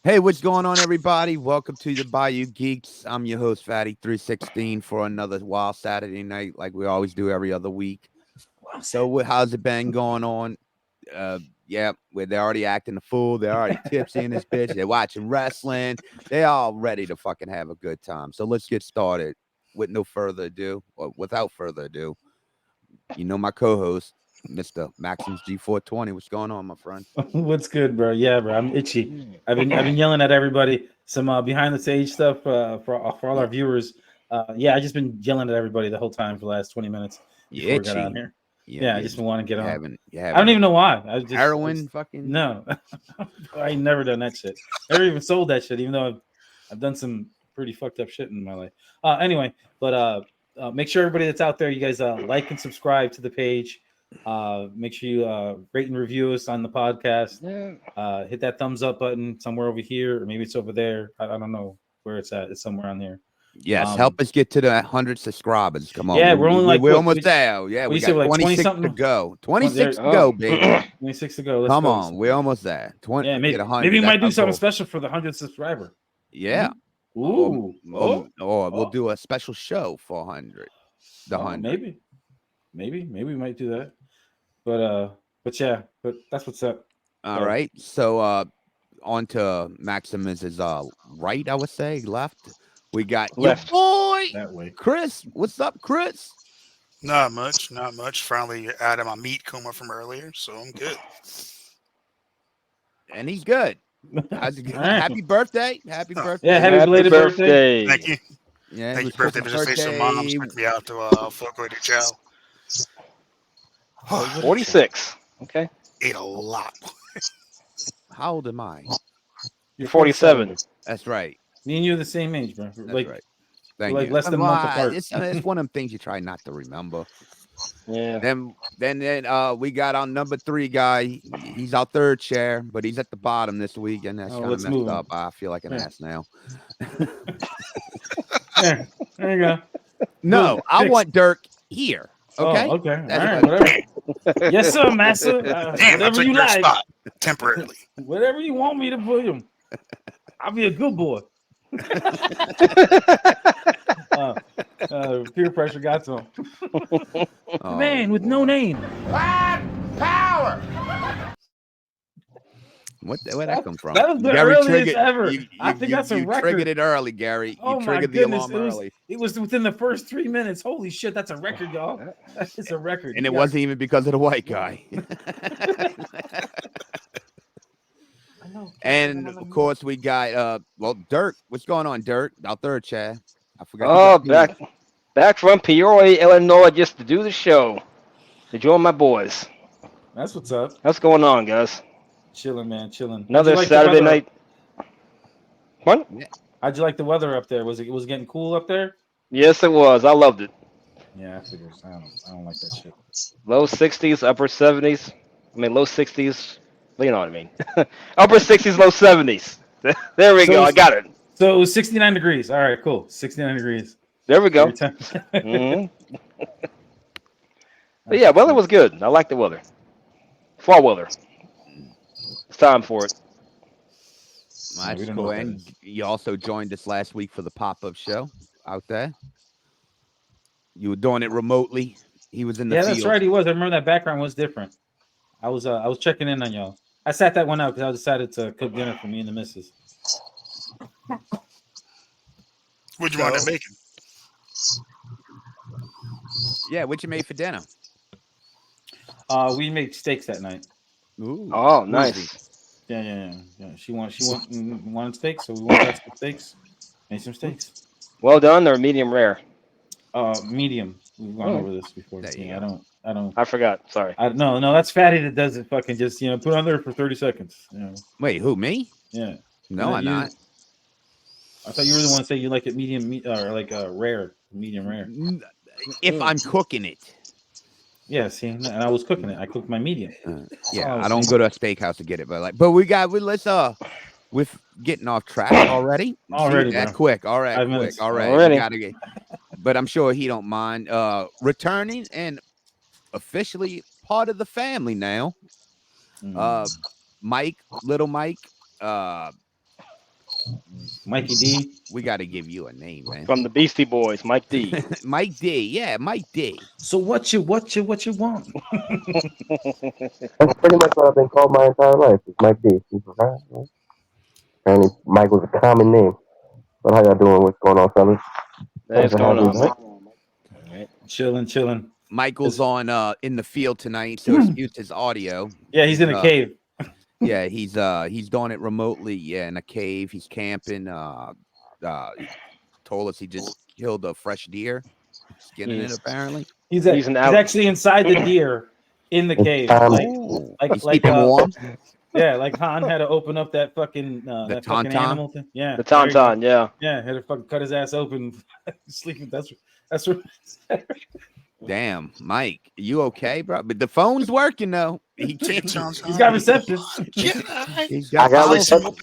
Hey, what's going on, everybody? Welcome to the Bayou Geeks. I'm your host, Fatty316, for another wild Saturday night, like we always do every other week. So, how's it been going on? Yeah, they're already acting the fool. They're already tipsy in this bitch. They're watching wrestling. They're all ready to fucking have a good time. So let's get started. With no further ado, or without further ado, you know my co-host, Mr. Maxims G420. What's going on, my friend? What's good, bro? Yeah, bro. I'm itchy. I've been yelling at everybody. Some behind the stage stuff for all our viewers. Yeah, I just been yelling at everybody the whole time for the last 20 minutes before we got on here. Yeah, I just been wanting to get on. I don't even know why. I just heroin fucking no. I ain't never done that shit. Never even sold that shit, even though I've done some pretty fucked up shit in my life. Anyway, but make sure everybody that's out there, you guys like and subscribe to the page. Make sure you rate and review us on the podcast. Hit that thumbs up button somewhere over here, or maybe it's over there. I don't know where it's at. It's somewhere on there. Yes, help us get to the 100 subscribers. Come on. Yeah, we're only we're almost there. Yeah, we got 26 to go. 26 to go, baby. 26 to go. Come on, we're almost there. 20. Yeah, maybe we might do something special for the 100th subscriber. Yeah. Ooh. Or we'll do a special show for 100. The 100. Maybe we might do that. But yeah, but that's what's up. All right. So on to Maximus's right, I would say, left. We got left. Your boy that way. Chris. What's up, Chris? Not much. Finally out of my meat coma from earlier, so I'm good. And he's good. Happy birthday. Happy birthday. Yeah, happy belated birthday. Thank you. Yeah, thank you, birthday visitation. Mom took me out to Foco de Chow. 46. Okay. Ate a lot. How old am I? You're 47. That's right. Me and you are the same age, bro. That's right. Thank you. Less than a month apart. It's one of them things you try not to remember. Yeah. Then we got our number 3 guy. He's our third chair, but he's at the bottom this week, and that's kind of messed up. I feel like an ass now. There you go. No, I want Dirk here. Okay. Oh, okay. All right. Whatever. Yes, sir, master. Damn, whatever you like. Spot temporarily. Whatever you want me to put him. I'll be a good boy. Peer pressure got to him. Man with no name. Power. Where'd that come from? That was the Gary earliest ever. I think that's a you record. Triggered it early, Gary. You triggered the alarm early. It was within the first 3 minutes. Holy shit, that's a record, y'all. It's a record. And it wasn't even because of the white guy. And of course we got Dirk. What's going on, Dirk? Our third chair. I forgot. Oh, back from Peoria, Illinois, just to do the show. To join my boys. That's what's up. What's going on, guys? Chilling, man, chilling. Another Saturday night. What? How'd you like the weather up there? Was it getting cool up there? Yes, it was. I loved it. Yeah, I figured. I don't like that shit. Low 60s, upper 70s. I mean, low 60s. You know what I mean. Upper 60s, low 70s. There we go. I got it. So it was 69 degrees. All right, cool. 69 degrees. There we go. Mm-hmm. But yeah, weather was good. I like the weather. Fall weather. It's time for it. That's cool. And you also joined us last week for the pop-up show out there. You were doing it remotely. He was in the field. That's right. He was. I remember that background was different. I was checking in on y'all. I sat that one out because I decided to cook dinner for me and the missus. What'd you want to make? Yeah, what you made for dinner? We made steaks that night. Ooh. Oh, nice. Yeah. She wanted steaks, so we wanted some steaks. Made some steaks. Well done, or medium rare? Medium. We've gone over this before. I don't. I forgot. Sorry. No, that's Fatty that does it. Fucking just put on there for 30 seconds. Wait, who, me? Yeah. No, I'm not. I thought you were the one to say you like it medium or like rare, medium rare. If I'm cooking it. Yeah, see, and I was cooking it. I cooked my medium. Yeah, Oh, I don't see. go to a steakhouse to get it, but let's with getting off track already. Already, See, that bro. quick. All right, 5 quick. minutes. All right, we Already. gotta get. But I'm sure he don't mind. Returning and officially part of the family now. Mike, little Mike. Mikey D. We got to give you a name, man. From the Beastie Boys, Mike D. Mike D. Yeah, Mike D. So what you want? That's pretty much what I've been called my entire life. It's Mike D. And Mike was a common name. But how y'all doing? What's going on, fellas? What's going on, Mike? Right. Chilling. Michael's on in the field tonight, so excuse his audio. Yeah, he's in a cave. Yeah, he's doing it remotely. Yeah, in a cave. He's camping. He told us he just killed a fresh deer, skinning it apparently. He's actually inside the deer in the cave. He's keeping warm. Yeah, like Han had to open up that fucking that fucking animal thing. Yeah, the tauntaun. Yeah, had to fucking cut his ass open. Sleeping. That's what. Damn, Mike, you okay, bro? But the phone's working though. He can't. He's got reception. I got reception.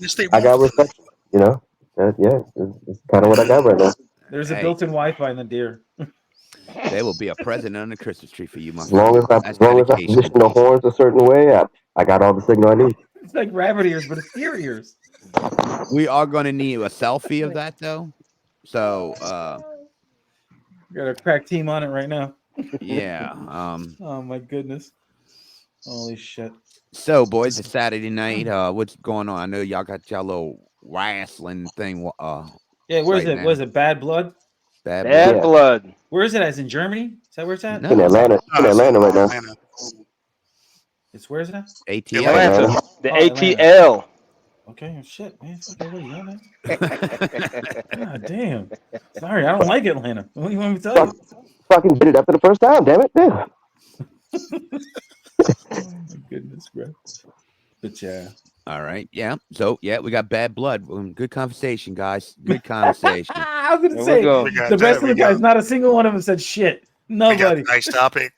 You know, it's kind of what I got right now. There's a built-in Wi-Fi in the deer. There will be a present on the Christmas tree for you, my friend. As long as I position the horns a certain way, I got all the signal I need. It's like rabbit ears, but it's deer ears. We are going to need a selfie of that, though. So, got a crack team on it right now. Yeah. Oh my goodness. Holy shit. So, boys, it's Saturday night. What's going on? I know y'all got y'all little wrestling thing. Yeah, where's it? Was it Bad Blood? Bad Blood. Where is it? As in Germany? Is that where it's at? No. In Atlanta. In Atlanta right now. It's where is it at? ATL. Atlanta. The ATL. Okay, shit, man. God damn. Sorry, I don't like Atlanta. What do you want me to tell you? Fucking did it after the first time, damn it. Yeah. Oh my goodness, bro. But yeah. All right. Yeah. So yeah, we got Bad Blood. Good conversation, guys. Good conversation. I was gonna say the rest of the guys, not a single one of them said shit. Nobody. Nice topic.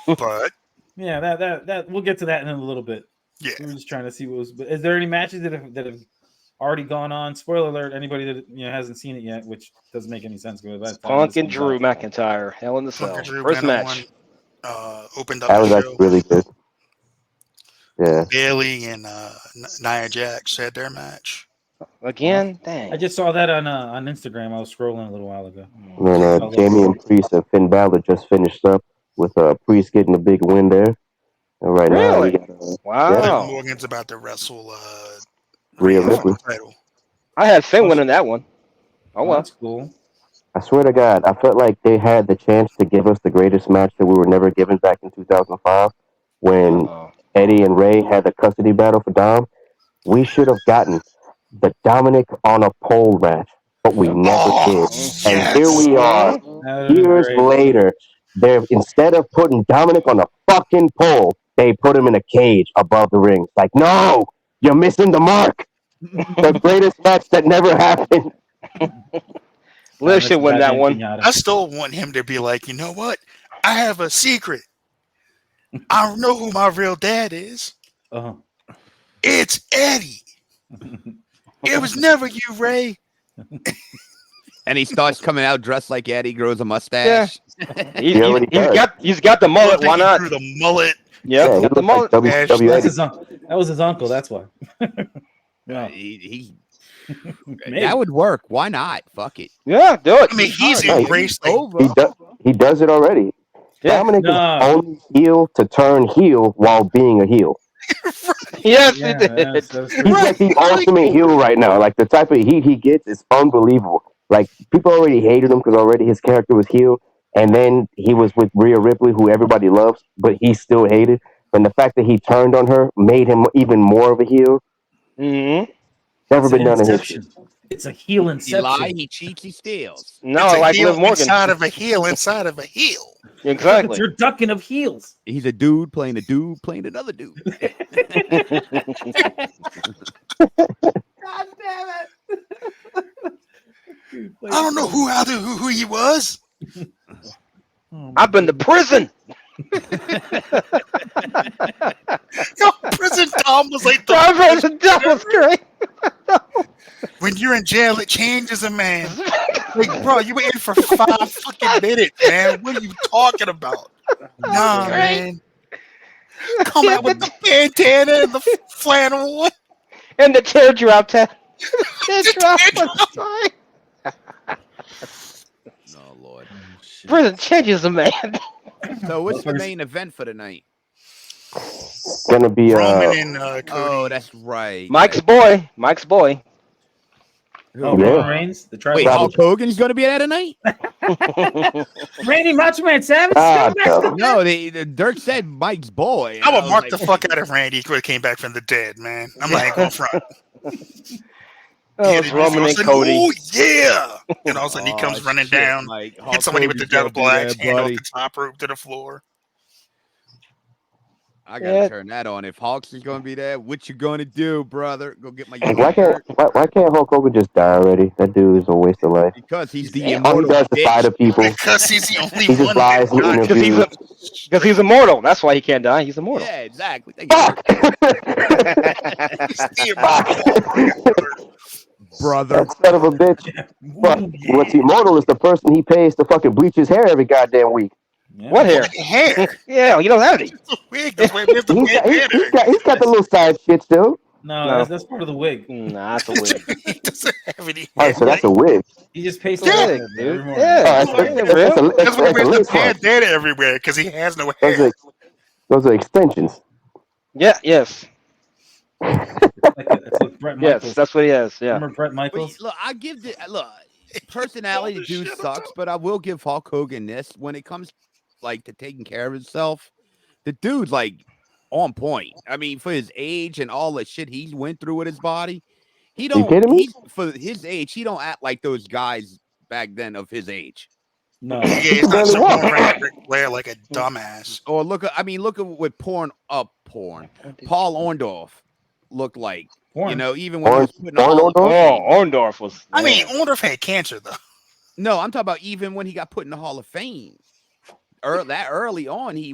But yeah, that we'll get to that in a little bit. Yeah. We were just trying to see what was. But is there any matches that have already gone on? Spoiler alert! Anybody that hasn't seen it yet, which doesn't make any sense. Punk and Drew McIntyre, Hell in the Cell, first match. Opened up. That was actually really good. Yeah. Bailey and Nia Jax had their match. Again? Dang. I just saw that on Instagram. I was scrolling a little while ago. And Jamie and Priest and Finn Balor just finished up with Priest getting a big win there. And right now, we got, wow. Morgan's about to wrestle Rhea Ripley. I had Finn winning that one. Oh, well. That's cool. I swear to God, I felt like they had the chance to give us the greatest match that we were never given back in 2005 when Eddie and Ray had the custody battle for Dom. We should have gotten the Dominic on a pole match, but we never did. Yes. And here we are, years later. Instead of putting Dominic on a fucking pole, they put him in a cage above the ring. Like, no, you're missing the mark. The greatest match that never happened. Liv should win that one. I still want him to be like, you know what? I have a secret. I don't know who my real dad is. It's Eddie. It was never you, Ray. And he starts coming out dressed like Eddie, grows a mustache. Yeah. He's got the mullet. Why not? The mullet. Yep, got the mullet. That was his uncle. That's why. Yeah. That would work. Why not? Fuck it. Yeah, do it. I mean, he's embraced over. He does it already. Yeah. Dominic is only heel to turn heel while being a heel. Yes, he did. He's like the ultimate heel right now. Like the type of heat he gets is unbelievable. Like people already hated him because already his character was heel, and then he was with Rhea Ripley, who everybody loves, but he still hated. And the fact that he turned on her made him even more of a heel. Mm-hmm. Never been done in history. It's a heel inception. He lies, he cheats, he steals. No, like Liv Morgan. Inside of a heel, inside of a heel. Exactly. You're ducking of heels. He's a dude playing another dude. God damn it. I don't know who he was. I've been to prison. Yo, Prison Tom was like That was great. when you're in jail, it changes a man. Like, bro, you were in for 5 fucking minutes, man. What are you talking about? Nah, man. Come out with the bandana and the flannel one. And the teardrop tap. Teardrop on the side. Oh Lord. Prison changes a man. So what's the main event for tonight? It's gonna be Roman and Cody. Oh, that's right. Mike's boy. Oh, Yeah. Roman Reigns, the Wait, tribal. Hulk Hogan's gonna be there tonight? Randy Macho Man Savage. No, the Dirk said Mike's boy. I would was mark like, the fuck out of Randy if he came back from the dead, man. I'm not even going front. Oh, it's Roman and Cody. Oh, yeah. And all of a sudden he "Oh, comes running shit, down, Mike. hit Hulk somebody with the Hogan's devil gonna be axe, there, hand off buddy. the top rope to the floor. I gotta turn that on. If Hawks is gonna be there, what you gonna do, brother? Go get my Like, yellow shirt. why can't Hulk Hogan just die already? That dude is a waste of life. Because he's the Damn. All he immortal does is lie bitch. to people. Because he's the only He just one lies in that interviews. Because he's immortal. That's why he can't die. He's immortal. Yeah, exactly. Thank you, Fuck! brother. That son of a bitch. But what's immortal is the person he pays to fucking bleach his hair every goddamn week. Yeah. What hair? hair. Yeah, you don't have any. Wig, that's why we have the He's got the little side shit still. No, that's part of the wig. Nah, that's a wig. He doesn't have any Oh, so that's a wig. He just pastes Yeah, it dude. every morning. Yeah. That's why we have the lace front. bandana everywhere, because he has no hair. Those are extensions. Yeah, yes. It's like Brett Michaels. Yes, that's what he has. Yeah. Remember Brett Michaels? Look, I give the personality dude sucks, but I will give Hulk Hogan this when it comes like to taking care of himself. The dude's like on point. I mean, for his age and all the shit he went through with his body, he don't. kidding me? For his age, he don't act like those guys back then of his age. No. Yeah, he's not so Ric Flair like a dumbass. Or look at what Paul Orndorff looked like. Porn. You know, even when he was putting on. Orndorff was. I mean, Orndorff had cancer though. No, I'm talking about even when he got put in the Hall of Fame. That early on, he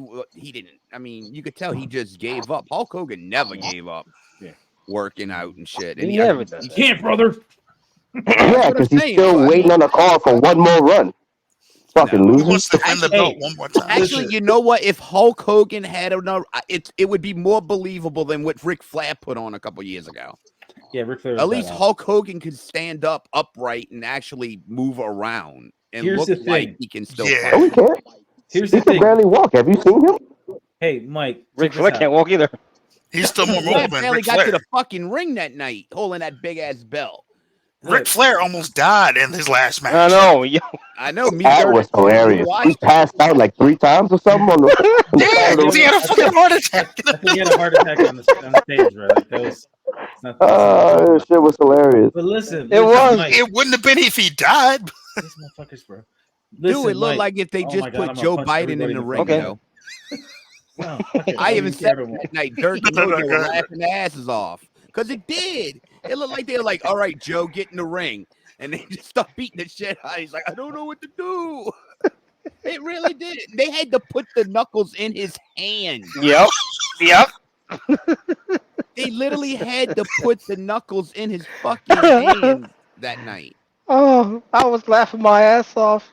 didn't. I mean, you could tell he just gave up. Hulk Hogan never gave up working out and shit. And He never does. You can't, brother. Yeah, because he's still waiting on a call for one more run. Fucking He loser. wants to win the belt one more time. Actually, you know what? If Hulk Hogan had another, it would be more believable than what Ric Flair put on a couple years ago. Yeah, Ric Flair. At least Hulk Hogan could stand up upright and actually move around and Here's look the like thing. he can still Yeah. fight. No, he can't. Here's He the can thing. barely walk. Have you seen him? Hey, Mike. Ric check this Flair out. can't walk either. He's still more Flair mobile than barely Ric got to Flair. the fucking ring that night, holding that big ass belt. Ric Flair almost died in his last match. I know. Yo. I know. Me That was hilarious. He passed out like 3 times or something on the Yeah, because he had a fucking heart attack. I think he had a heart attack on the stage, right? Like, that was. It's not, this shit was hilarious. but listen, It was. Mike, It wouldn't have been if he died. these motherfuckers, bro. Listen, Dude, it looked Mike. like if they Oh just my God, put I'm gonna Joe punch Biden everybody in the in the ring, Okay. yo. No, fuck it. I don't even care said anymore. that night, Dirk and Hogan were laughing their asses off. Because it did. It looked like they were like, all right, Joe, get in the ring. And they just start beating the shit out. He's like, I don't know what to do. It really did. They had to put the knuckles in his hand. Yep. They literally had to put the knuckles in his fucking hand that night. Oh, I was laughing my ass off.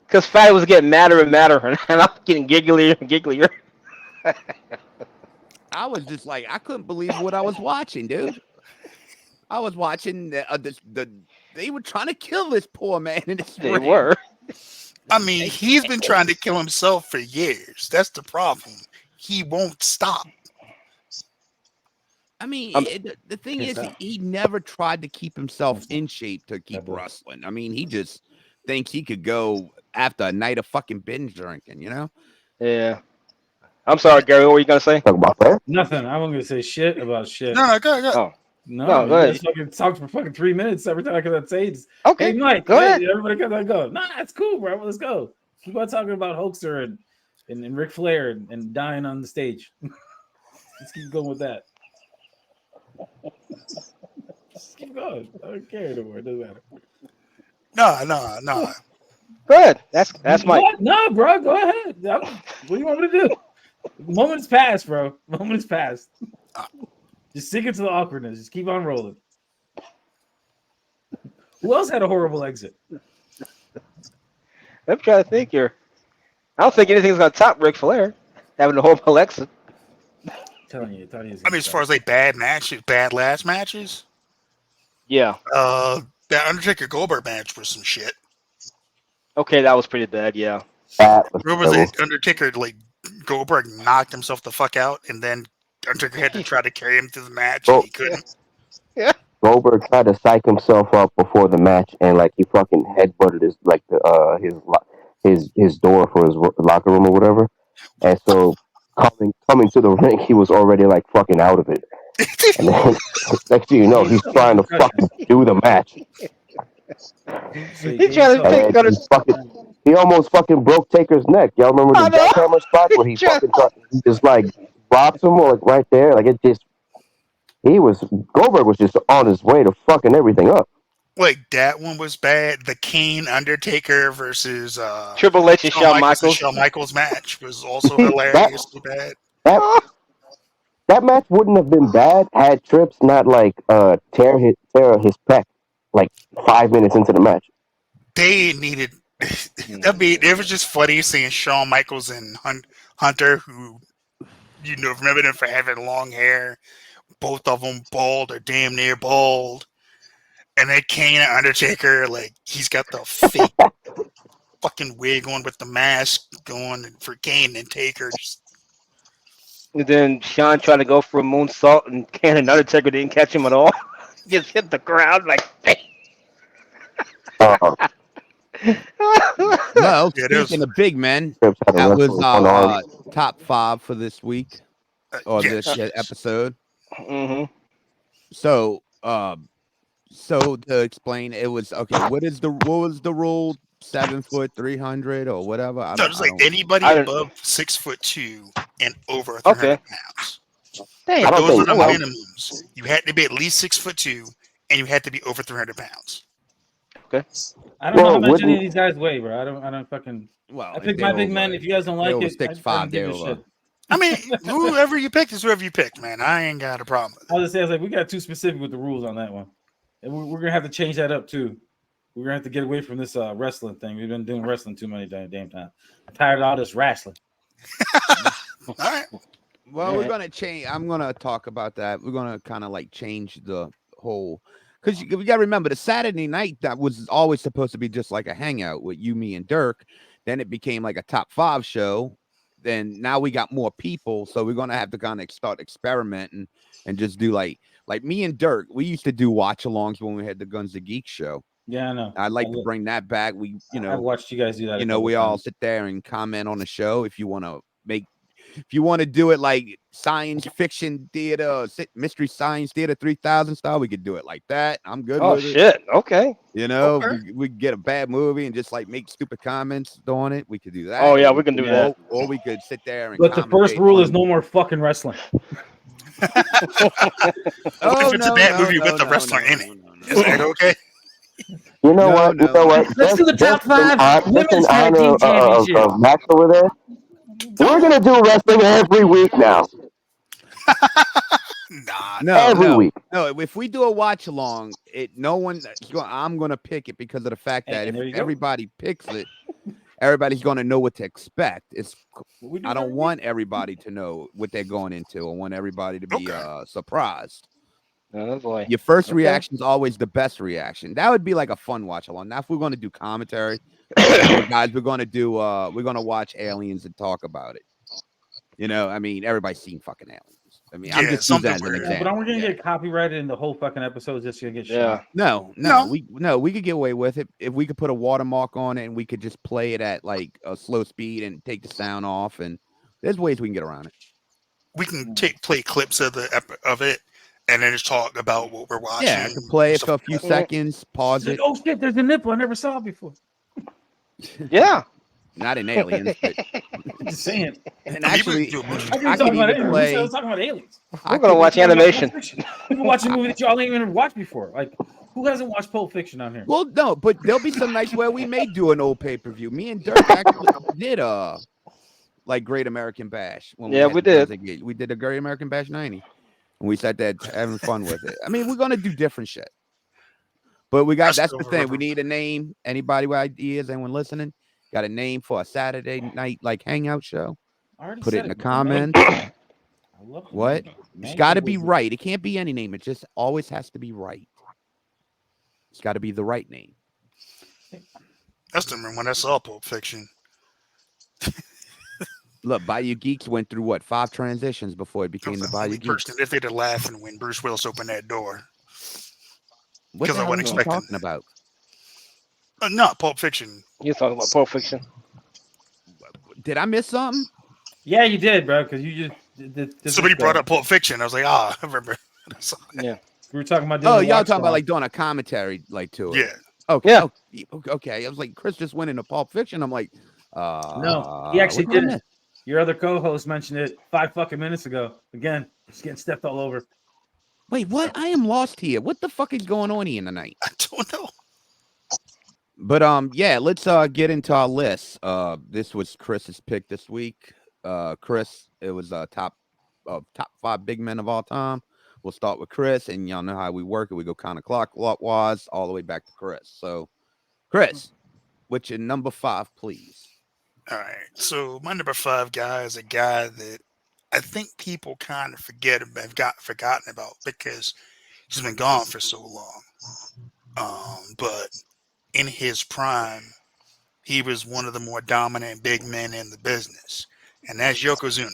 Because Fatty was getting madder and madder, and I was getting gigglier and gigglier. I was just like, I couldn't believe what I was watching, dude. I was watching they were trying to kill this poor man in this They ring. were. I mean, he's been trying to kill himself for years. That's the problem. He won't stop. I mean, the thing Yes, is, sir. he never tried to keep himself in shape to keep wrestling. I mean, he just thinks he could go after a night of fucking binge drinking, you know? Yeah. I'm sorry, Gary. What were you going to say? Talk about that. Nothing. I wasn't gonna say shit about shit. No, go ahead. Oh. No, No, you go ahead. just fucking talked for fucking 3 minutes every time I could say. Okay. Hey, Mike, Go hey, ahead. everybody got to go. Nah, it's cool, bro. Let's go. Keep on talking about Hulkster and Ric Flair and dying on the stage. Let's keep going with that. Just keep going. I don't care anymore. It doesn't matter. No. Go ahead. That's Mike. What? No, bro. Go ahead. What do you want me to do? The moment's passed, bro. The moment's passed. Just sink into the awkwardness. Just keep on rolling. Who else had a horrible exit? I'm trying to think here. I don't think anything's gonna top Ric Flair having a horrible exit. Telling you. I mean, as far as like bad matches, bad last matches. Yeah. That Undertaker Goldberg match was some shit. Okay, that was pretty bad. Yeah. Where was it? Undertaker like Goldberg knocked himself the fuck out, and then Undertaker had to try to carry him through the match, and he couldn't. Yeah. Goldberg tried to psych himself up before the match, and like he fucking headbutted his door for his locker room or whatever. And so coming to the ring, he was already like fucking out of it. And then next thing you know, he's trying to fucking do the match. He tried to take he almost fucking broke Taker's neck. Y'all remember the jackhammer spot where he just like drops him or like right there? Like Goldberg was just on his way to fucking everything up. Like that one was bad. The Kane Undertaker versus Triple H and Shawn Michaels. Shawn Michaels match was also hilariously bad. That match wouldn't have been bad had Trips not like tear his pec like 5 minutes into the match. They needed. I mean, it was just funny seeing Shawn Michaels and Hunter, who remember them for having long hair. Both of them bald or damn near bald. And then Kane and Undertaker, like, he's got the fake fucking wig on with the mask going for Kane and Taker. And then Shawn tried to go for a moonsault, and Kane and Undertaker didn't catch him at all. Just hit the ground like. Well, speaking of big men, that was top 5 for this week or this episode. Mm-hmm. So to explain, it was okay. What was the rule? 7 foot 300 or whatever. No, it's like anybody above 6'2" and over 300 pounds. Damn, those are the minimums. You had to be at least 6'2" and you had to be over 300 pounds. Okay. I don't know how much any of these guys weigh, bro. I don't fucking. Well, I picked my big men. If you guys don't like it, 6'5", I don't give a shit. I mean, whoever you pick is whoever you pick, man. I ain't got a problem with it. I was like, we got too specific with the rules on that one. And we're gonna have to change that up too. We're gonna have to get away from this wrestling thing. We've been doing wrestling too many damn times. I'm tired of all this wrestling. All right. Well, we're gonna change. I'm gonna talk about that. We're gonna kind of like change the whole, because we gotta remember the Saturday night that was always supposed to be just like a hangout with you, me, and Dirk. Then it became like a top 5 show. Then now we got more people, so we're gonna have to kind of start experimenting and just do like me and Dirk. We used to do watch-alongs when we had the Guns of Geeks show. Yeah, I know. I'd like to bring that back. I watched you guys do that. We all sit there and comment on the show. If you want to do it like science fiction theater, or mystery science theater 3000 style, we could do it like that. I'm good with it. Oh shit! Okay. We get a bad movie and just like make stupid comments on it. We could do that. Oh yeah, we can do that. Or we could sit there and. But the first rule is no more fucking wrestling. If it's a bad movie with the wrestler in it, is that okay? You know what? Let's do the top 5 women's tag team championship. Of Max over there. We're gonna do wrestling every week now. Every week. No, if we do a watch along, I'm gonna pick it because of the fact that if everybody picks it, everybody's gonna know what to expect. I don't want everybody to know what they're going into. I want everybody to be surprised. Oh boy. Your first reaction is always the best reaction. That would be like a fun watch along. Now, if we're going to do commentary, guys, we're going to watch Aliens and talk about it. I mean, everybody's seen fucking Aliens. I mean, I'm just using that as an example. But aren't we going to get copyrighted in the whole fucking episode just to get shit? Yeah. No, we could get away with it if we could put a watermark on it and we could just play it at like a slow speed and take the sound off. And there's ways we can get around it. We can play clips of it. And then just talk about what we're watching. Yeah, I can play it for a few seconds, pause it. Oh shit, there's a nipple I never saw it before. Yeah. Not in Aliens, but just saying. And actually, I can even play. I was talking about Aliens. We're gonna watch animation. We've been watching a movie that y'all ain't even watched before. Like, Who hasn't watched Pulp Fiction on here? Well, no, but there'll be some nights where we may do an old pay-per-view. Me and Dirk actually did like Great American Bash. When Yeah, we did. We did a Great American Bash 90. And we sat there having fun with it. I mean, we're gonna do different shit. But that's the thing. We need a name. Anybody with ideas, anyone listening, got a name for a Saturday night like hangout show? Put it in the comments. What? It's got to be right. It can't be any name. It just always has to be right. It's got to be the right name. That's the when I saw Pulp Fiction. Look, Bayou Geeks went through what 5 transitions before it became the Bayou Geeks. If they'd have laughing when Bruce Willis opened that door. What the hell are you talking about? Not Pulp Fiction. You're talking about Pulp Fiction. Did I miss something? Yeah, you did, bro. Because you just somebody brought up Pulp Fiction. I was like, I remember. Yeah, we were talking about. Y'all talking about like doing a commentary like to it? Yeah. Okay. Yeah. Okay. I was like, Chris just went into Pulp Fiction. I'm like, no, he actually did it. Your other co-host mentioned it 5 fucking minutes ago. Again, just getting stepped all over. Wait, what? I am lost here. What the fuck is going on here tonight? I don't know. But yeah, let's get into our list. This was Chris's pick this week. Chris, it was top 5 big men of all time. We'll start with Chris, and y'all know how we work it. We go counterclockwise all the way back to Chris. So, Chris, what's your number 5, please? All right. So my number 5 guy is a guy that I think people kind of forgotten about because he's been gone for so long. But in his prime, he was one of the more dominant big men in the business, and that's Yokozuna.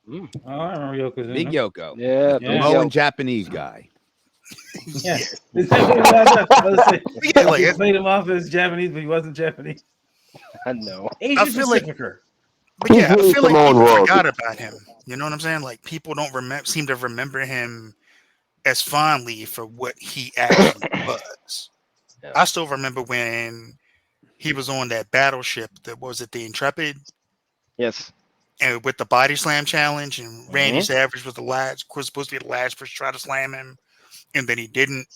Oh, I remember Yokozuna. Big Yoko. Yeah. Samoan Japanese guy. Yeah. I Like, played him off as Japanese, but he wasn't Japanese. I know. Asian feel like- Pacificer. But yeah, I feel like Samoan people royalty. forgot about him. You know what I'm saying? Like people don't seem to remember him as fondly for what he actually was. Yeah. I still remember when he was on that battleship. That was it, the Intrepid, Yes. and with the body slam challenge, and Randy Savage was supposed to be the last person to try to slam him, and then he didn't.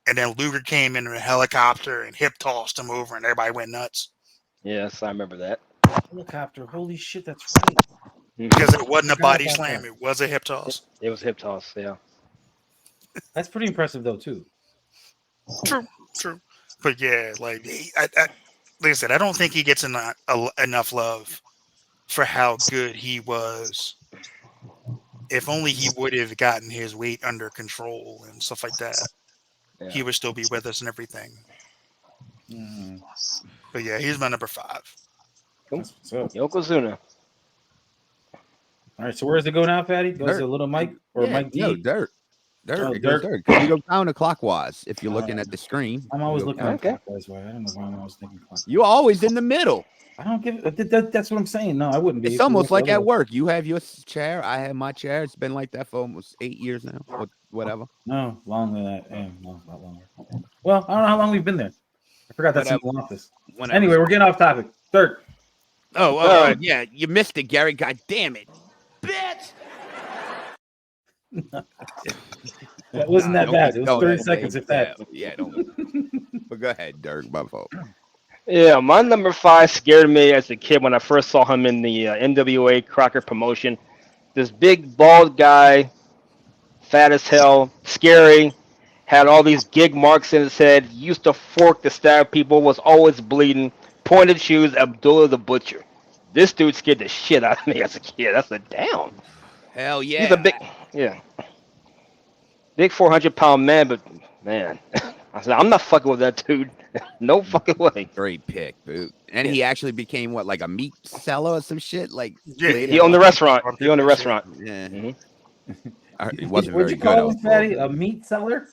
And then Luger came in a helicopter and hip tossed him over, and everybody went nuts. Yes, I remember that. Helicopter. Holy shit, that's right. Because it wasn't a Forgot body about slam, that. it was a hip toss. It was hip toss. Yeah. That's pretty impressive, though, too. True. But yeah, like like I said, I don't think he gets enough love for how good he was. If only he would have gotten his weight under control and stuff like that, he would still be with us and everything. Mm. But yeah, he's my number 5. That's what's up. Yokozuna. All right, so where does it go now, Patty? Goes to Little Mike or Mike D? No, Dirk. Oh, It goes Dirk. You go counterclockwise if you're looking at the screen. I'm always You go looking okay. at clockwise way. I don't know why I'm always thinking clockwise. You're always in the middle. I don't give that's what I'm saying. No, I wouldn't be. It's almost like at work. You have your chair. I have my chair. It's been like that for almost 8 years now, or whatever. No, longer than that. Yeah, no, not longer. Well, I don't know how long we've been there. I forgot that's in the office. Anyway, we're getting off topic. Dirk. Yeah, you missed it, Gary. God damn it, bitch. That wasn't that bad. It was 30 seconds, if that. Yeah, don't. But go ahead, Dirk. My fault. Yeah, my number 5 scared me as a kid when I first saw him in the NWA Crocker promotion. This big bald guy, fat as hell, scary, had all these gig marks in his head, used to fork to stab people, was always bleeding, pointed shoes, Abdullah the Butcher. This dude scared the shit out of me as a kid. That's a damn. Hell yeah. He's a big 400-pound man, but man, I said, I'm not fucking with that dude. No fucking way. Great pick, dude. And he actually became what, like a meat seller or some shit? Like He owned the restaurant. He owned the restaurant. Yeah. Mm-hmm. It wasn't What'd very you call good. him, Fatty? A meat seller?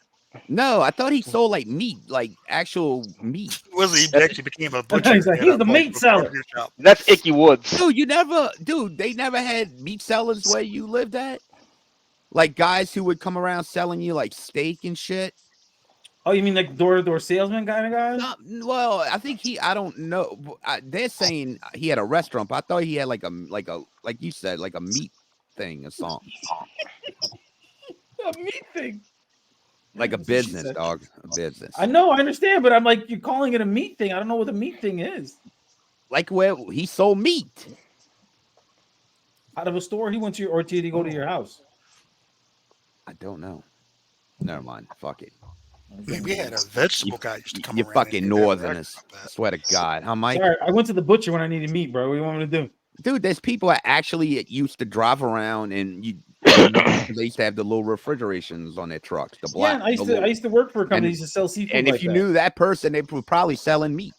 No, I thought he sold like meat, like actual meat. He actually became a butcher. He's like, he's the meat seller. That's Icky Woods. Dude, they never had meat sellers where you lived at? Like guys who would come around selling you like steak and shit? Oh, you mean like door-to-door salesman kind of guy? Well, I think I don't know. They're saying he had a restaurant, but I thought he had like you said, like a meat thing or something. A meat thing. Like a That's what she business, said. dog. A business. I know, I understand, but I'm like, you're calling it a meat thing. I don't know what the meat thing is. Like where he sold meat. Out of a store he went to, or did he go to your house? I don't know. Never mind. Fuck it. Man, we had a vegetable guy used to come You around. fucking and never northerners. asked about I that. swear to God. How Mike? Sorry, I went to the butcher when I needed meat, bro. What do you want me to do? Dude, there's people that actually used to drive around and they used to have the little refrigerations on their trucks. The black. Yeah, I used to work for a company that and- used to sell seafood. And like if you that. knew that person, they were probably selling meat.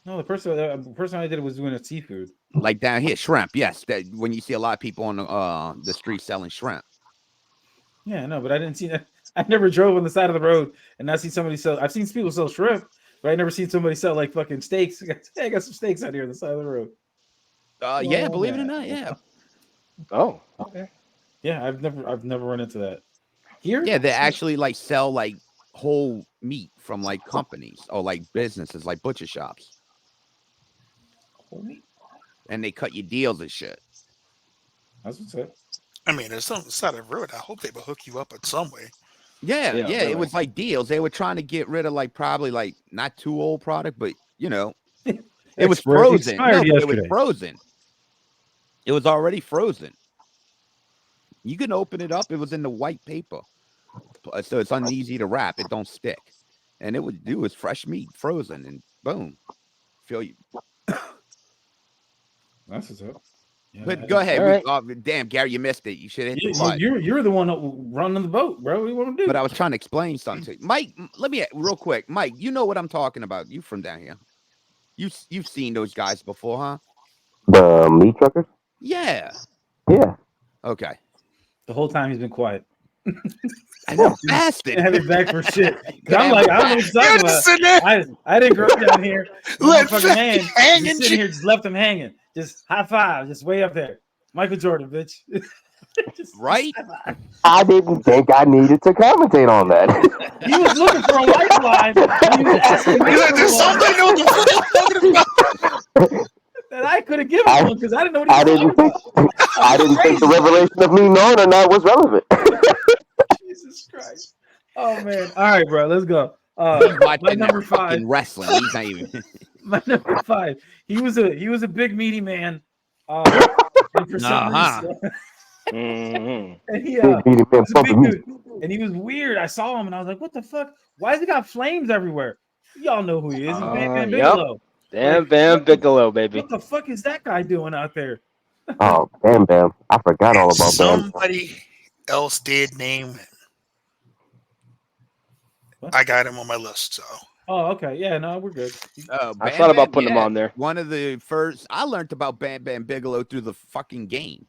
No, the person I did was doing a seafood. Like down here, shrimp. Yes, that when you see a lot of people on the street selling shrimp. Yeah, no, but I didn't see that. I never drove on the side of the road and not see somebody sell. I've seen people sell shrimp, but I never seen somebody sell like fucking steaks. Hey, I got some steaks out here on the side of the road. Yeah, believe it or not, yeah. Oh, okay. Yeah, I've never run into that. Here? Yeah, they actually like sell like whole meat from like companies or like businesses like butcher shops. Whole meat? And they cut you deals and shit. That's what's up. I mean, it's on the side of the road. I hope they will hook you up in some way. Yeah, Yeah, it really. was like deals. They were trying to get rid of like probably like not too old product, but you know, it was frozen. No, but it was frozen. It was already frozen. You can open it up. It was in the white paper, so it's uneasy to wrap. It don't stick, and it was fresh meat, frozen, and boom, feel you. That's what's up. Yeah, But go ahead. All Damn, Gary, you missed it. You should hit the You, button. you're the one running the boat, bro. What do you want to do? But I was trying to explain something to you. Mike, let me real quick. Mike, you know what I'm talking about. You from down here. You've seen those guys before, huh? The meat truckers? Yeah. Yeah. Okay. The whole time he's been quiet. I know, bastard. Have it back for shit. I'm like, I don't know what you're talking about. Sitting there, I didn't grow up down here. Let Motherfucking man hanging just sitting here, just left him hanging. Just high five, just way up there. Michael Jordan, bitch. Right? I didn't think I needed to commentate on that. He was looking for a lifeline. He was asking me There's for one something know what the fuck I'm talking about. that I could have given him because I didn't know what he I was didn't talking think about. I didn't think the revelation of me knowing or not was relevant. Jesus Christ. Oh man. All right, bro. Let's go. He's watching My number that 5. fucking wrestling. He's not even. My number 5. He was a big meaty man. And for some reason, Mhm. and he Big meaty man was a big pumping meat. dude. And he was weird. I saw him and I was like, what the fuck? Why has he got flames everywhere? Y'all know who he is. He's Bam Bam Yep. Bigelow. Damn, Like, Bam what the- Bigelow, baby. What the fuck is that guy doing out there? Oh, Bam Bam. I forgot all about Bam. Somebody else did name him. What? I got him on my list, so. Oh, okay. Yeah, no, we're good. I Bam thought about Bam, putting him on there. One of the first, I learned about Bam Bam Bigelow through the fucking game,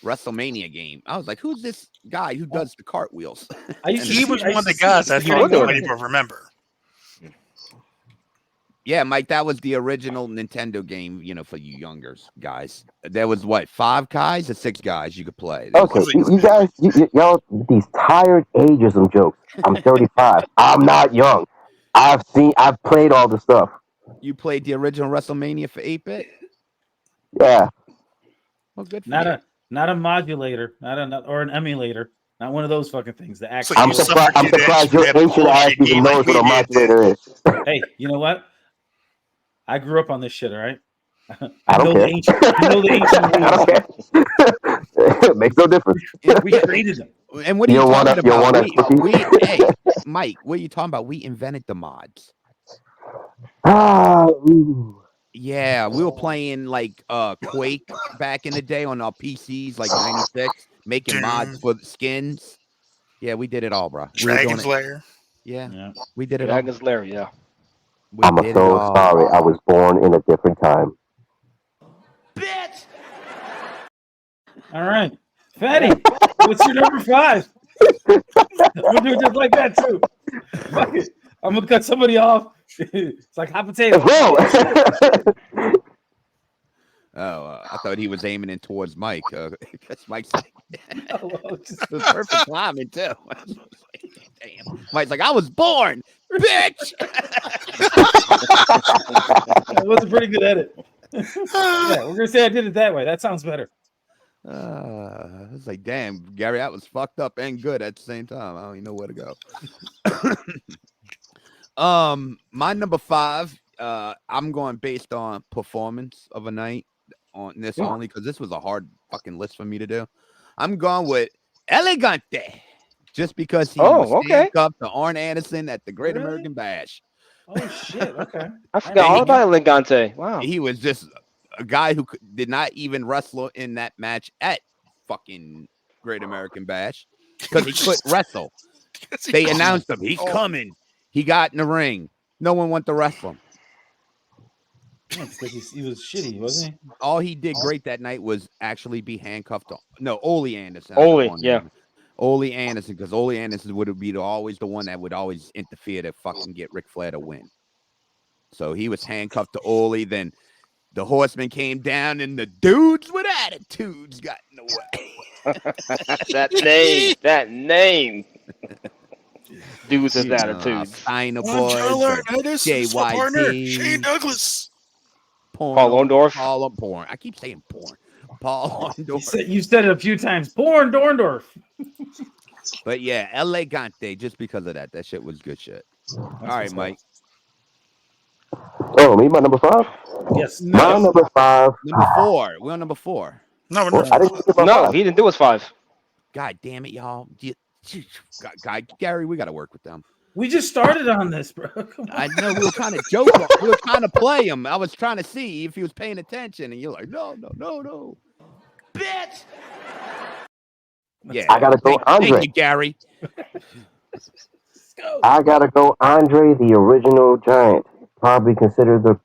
WrestleMania game. I was like, who's this guy who does the cartwheels? I used to He see- was I one used of the to see- guys that see him nobody doing- will remember. Yeah, Mike, that was the original Nintendo game, for you younger guys. There was what, 5 guys or 6 guys you could play? Okay, you guys, y'all, these tired ageism jokes. I'm 35. I'm not young. I've played all the stuff. You played the original WrestleMania for 8-bit? Yeah. Well, good for Not you. not a modulator, or an emulator, not one of those fucking things. The actual. So I'm you surprised your that ancient ass bullshit even game knows like what a we did. modulator is. Hey, you know what? I grew up on this shit. All right. I don't know care. the ancient. I know the ancient I don't care. It makes no difference. rules. We created them. And what are you You want talking a- you about? want a Hey, Mike, what are you talking about? We invented the mods. Ooh. Yeah, we were playing like Quake back in the day on our PCs, like 96, making mods for the skins. Yeah, we did it all, bro. We were doing Dragon's it. Lair. Yeah, Yeah. we did it all. Dragon's Lair, yeah. We I'm did it so all. sorry. I was born in a different time. Bitch! All right, Fatty, what's your number 5? We'll do it just like that too. Fuck it. I'm gonna cut somebody off. It's like hot potato. Whoa! Oh, I thought he was aiming in towards Mike. Because Mike's like, Oh, well, just- it was perfect timing too. Damn. Mike's like, I was born, bitch. That was a pretty good edit. Yeah, we're gonna say I did it that way. That sounds better. It's like, damn, Gary, that was fucked up and good at the same time. I don't even know where to go. My number 5, I'm going based on performance of a night on this only because this was a hard fucking list for me to do. I'm going with Elegante, just because he was handcuffed to Arn Anderson at the Great American Bash. Oh shit! Okay, I forgot all about Elegante. Wow, he was just a guy who did not even wrestle in that match at fucking Great American Bash because he couldn't wrestle. They announced him. He's coming. He got in the ring. No one wanted to wrestle him. Yeah, because he was shitty, wasn't he? All he did great that night was actually be handcuffed to Ole Anderson. Ole Anderson, because Ole Anderson would be always the one that would always interfere to fucking get Ric Flair to win. So he was handcuffed to Ole. Then the Horsemen came down, and the dudes with attitudes got in the way. that name. Dudes with attitudes. Steiner Boys, JYD, Shane Douglas, Paul Orndorff. Paul Porn. I keep saying porn. Paul Orndorff. You said it a few times. Porn Dorndorff. But yeah, Elegante, just because of that. That shit was good shit. All right, Mike. Oh, me, my number 5? Yes. My number 5. Number 4. We're on number 4. No, he didn't do his 5. God damn it, y'all. Gary, we got to work with them. We just started on this, bro. I know we were trying to joke. We were trying to play him. I was trying to see if he was paying attention, and you're like, no, bitch. Yeah, I gotta go, Andre. Thank you, Gary. I gotta go, Andre, the original Giant. Probably considered to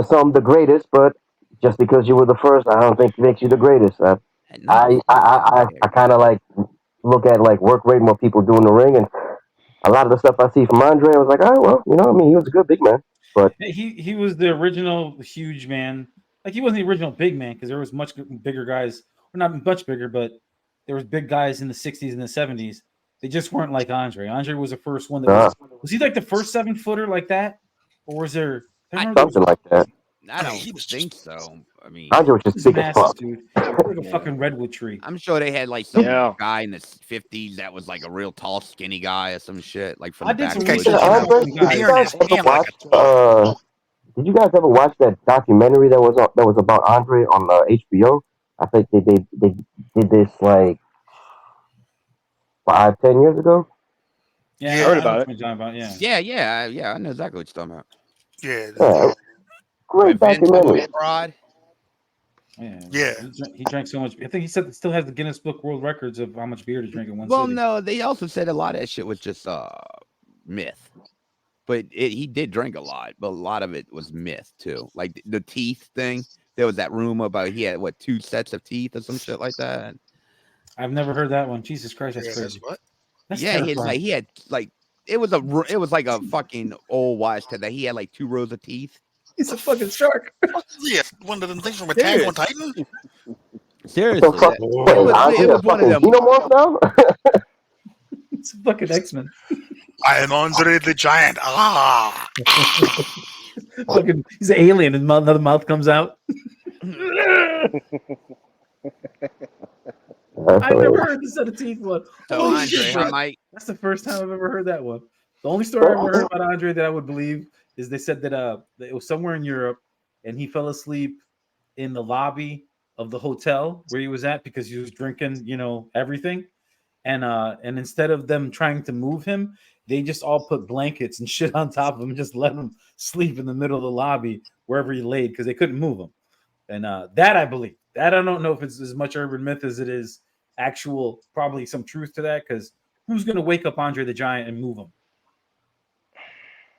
some the greatest, but just because you were the first, I don't think it makes you the greatest. I kind of like look at like work rate, more people doing the ring, and a lot of the stuff I see from Andre, I was like, oh well, you know, I mean, he was a good big man, but he was the original huge man. Like he wasn't the original big man because there was much bigger guys, or not much bigger, but there was big guys in the 60s and the 70s. They just weren't like Andre. Andre was the first one that was he like the first 7-footer like that, or was there something like that? I don't think so. I mean, Andre was just big as fuck, dude. Like a fucking redwood tree. I'm sure they had like some guy in the 50s that was like a real tall, skinny guy or some shit. Like from the back. Did you guys ever watch that documentary that was about Andre on HBO? I think they did this like 5-10 years ago. Yeah, I heard about it. Yeah. I know exactly what you're talking about. Yeah. Great documentary. Yeah. He drank so much. I think he said it still has the Guinness Book World Records of how much beer to drink in one Well, sitting. no, they also said a lot of that shit was just myth. But he did drink a lot, but a lot of it was myth too. Like the teeth thing. There was that rumor about he had 2 sets of teeth or some shit like that. I've never heard that one. Jesus Christ, that's crazy. What? That's he had like it was like a fucking old wise tale that he had like 2 rows of teeth. He's a fucking shark. Yeah, one of them things from Attack on Titan. Seriously, it was one of them. Xenomorph now? It's a fucking X-Men. I am Andre the Giant. Fucking, he's an alien, and another mouth comes out. I never heard the set of teeth one. So Andre, that's the first time I've ever heard that one. The only story I've ever heard about Andre that I would believe is they said that it was somewhere in Europe, and he fell asleep in the lobby of the hotel where he was at because he was drinking, everything. And instead of them trying to move him, they just all put blankets and shit on top of him and just let him sleep in the middle of the lobby wherever he laid because they couldn't move him. And that I believe. That I don't know if it's as much urban myth as it is actual, probably some truth to that, because who's going to wake up Andre the Giant and move him?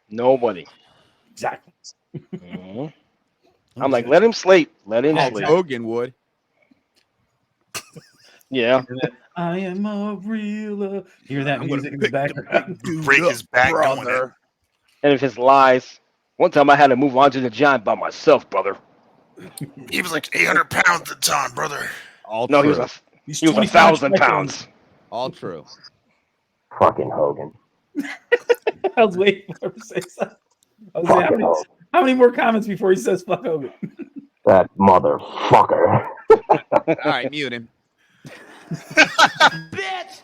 Nobody. Exactly. Mm-hmm. I'm like, let him sleep. Let him sleep. Hogan would. Yeah. I am a real. Hear that music in the background? Break his back, brother. And if his lies. One time I had to move Andre the Giant by myself, brother. He was like 800 pounds at the time, brother. No, he was 1,000 pounds. All true. Fucking Hogan. I was waiting for him to say something. I was saying, how many more comments before he says fuck Hogan? That motherfucker. All right, mute him. Bitch!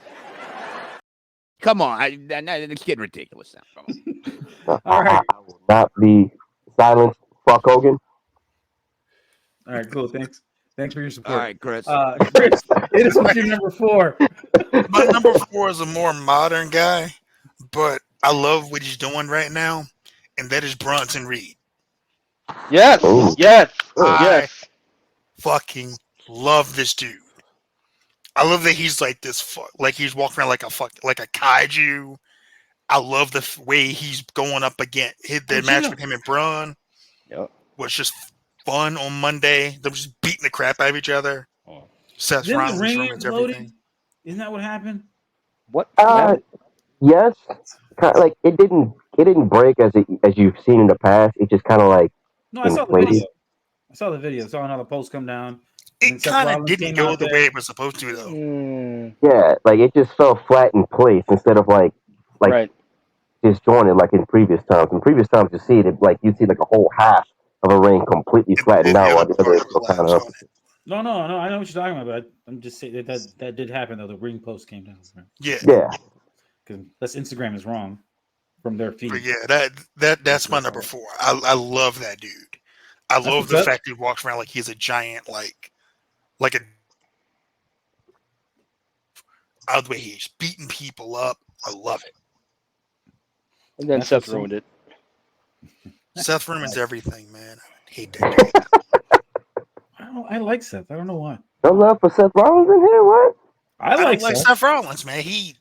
Come on, it's getting ridiculous now. Come on. All right. I will not be silenced. Fuck Hogan. All right, cool. Thanks for your All support. right, Chris. Chris, hit us with your number 4. My number 4 is a more modern guy, but I love what he's doing right now, and that is Bronson Reed. Yes, Ooh. yes, I yes. fucking love this dude. I love that he's like this, like he's walking around like a kaiju. I love the way he's going up again. The match with him and Braun Yep. was just fun on Monday. They were just beating the crap out of each other. Oh. Seth Didn't the Rollins ring ruins implode? everything. Isn't that what happened? What? Yes, kind of like it didn't break as you've seen in the past. It just kind of like No, I saw the inflated. video. I saw another post come down. And then It Seth kind of Rollins didn't came go out the there. way it was supposed to, though. Yeah, like it just fell flat in place instead of like Right. disjointed like in previous times. In previous times, you see it like you'd see like a whole half of a ring completely flattened out, while the other part was kind collapsed of on it. No, I know what you're talking about. But I'm just saying that did happen though. The ring post came down. Yeah, yeah. Because that's Instagram is wrong from their feed. but yeah, that's my number 4. I love that dude. I That's love what's the up. fact he walks around like he's a giant, like a. I love the way he's beating people up. I love it. And then That's Seth what's up. ruined it. Seth ruins everything, man. I hate that dude. I like Seth. I don't know why. No love for Seth Rollins in here. What? I I like don't like Seth. Seth Rollins, man. He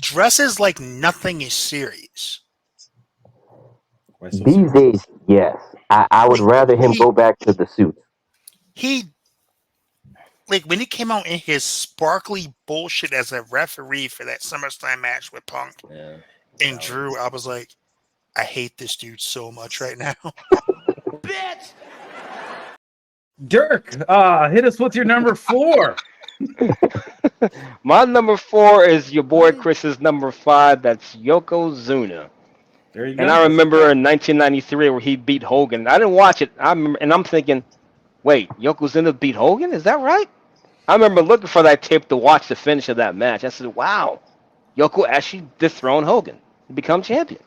dresses like nothing is serious. Why so These serious? days, yes. I would rather him go back to the suits. He like when he came out in his sparkly bullshit as a referee for that SummerSlam match with Punk Yeah. and Drew, I was like, I hate this dude so much right now. Bitch! Dirk, hit us with your number 4. My number 4 is your boy Chris's number 5. That's Yokozuna. There you go. And I remember in 1993 where he beat Hogan. I didn't watch it. I'm thinking, wait, Yokozuna beat Hogan? Is that right? I remember looking for that tape to watch the finish of that match. I said, wow, Yoko actually dethroned Hogan and become champion.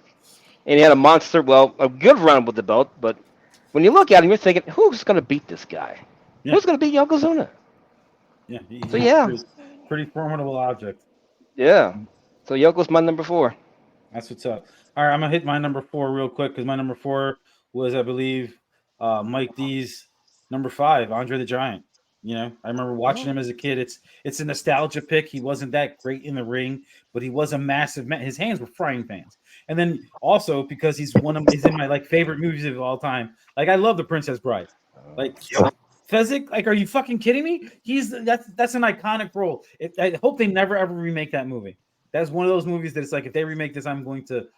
And he had a good run with the belt. But when you look at him, you're thinking, who's going to beat this guy? Yeah. Who's going to beat Yokozuna? Yeah. So, yeah. Pretty formidable object. Yeah. So Yoko's my number 4. That's what's up. All right, I'm gonna hit my number 4 real quick because my number 4 was, I believe, Mike D's number 5, Andre the Giant. You know, I remember watching him as a kid. It's a nostalgia pick. He wasn't that great in the ring, but he was a massive man. His hands were frying pans. And then also because he's in my like favorite movies of all time. Like I love The Princess Bride. Like Fezzik, like, are you fucking kidding me? That's an iconic role. I hope they never ever remake that movie. That's one of those movies that it's like if they remake this, I'm going to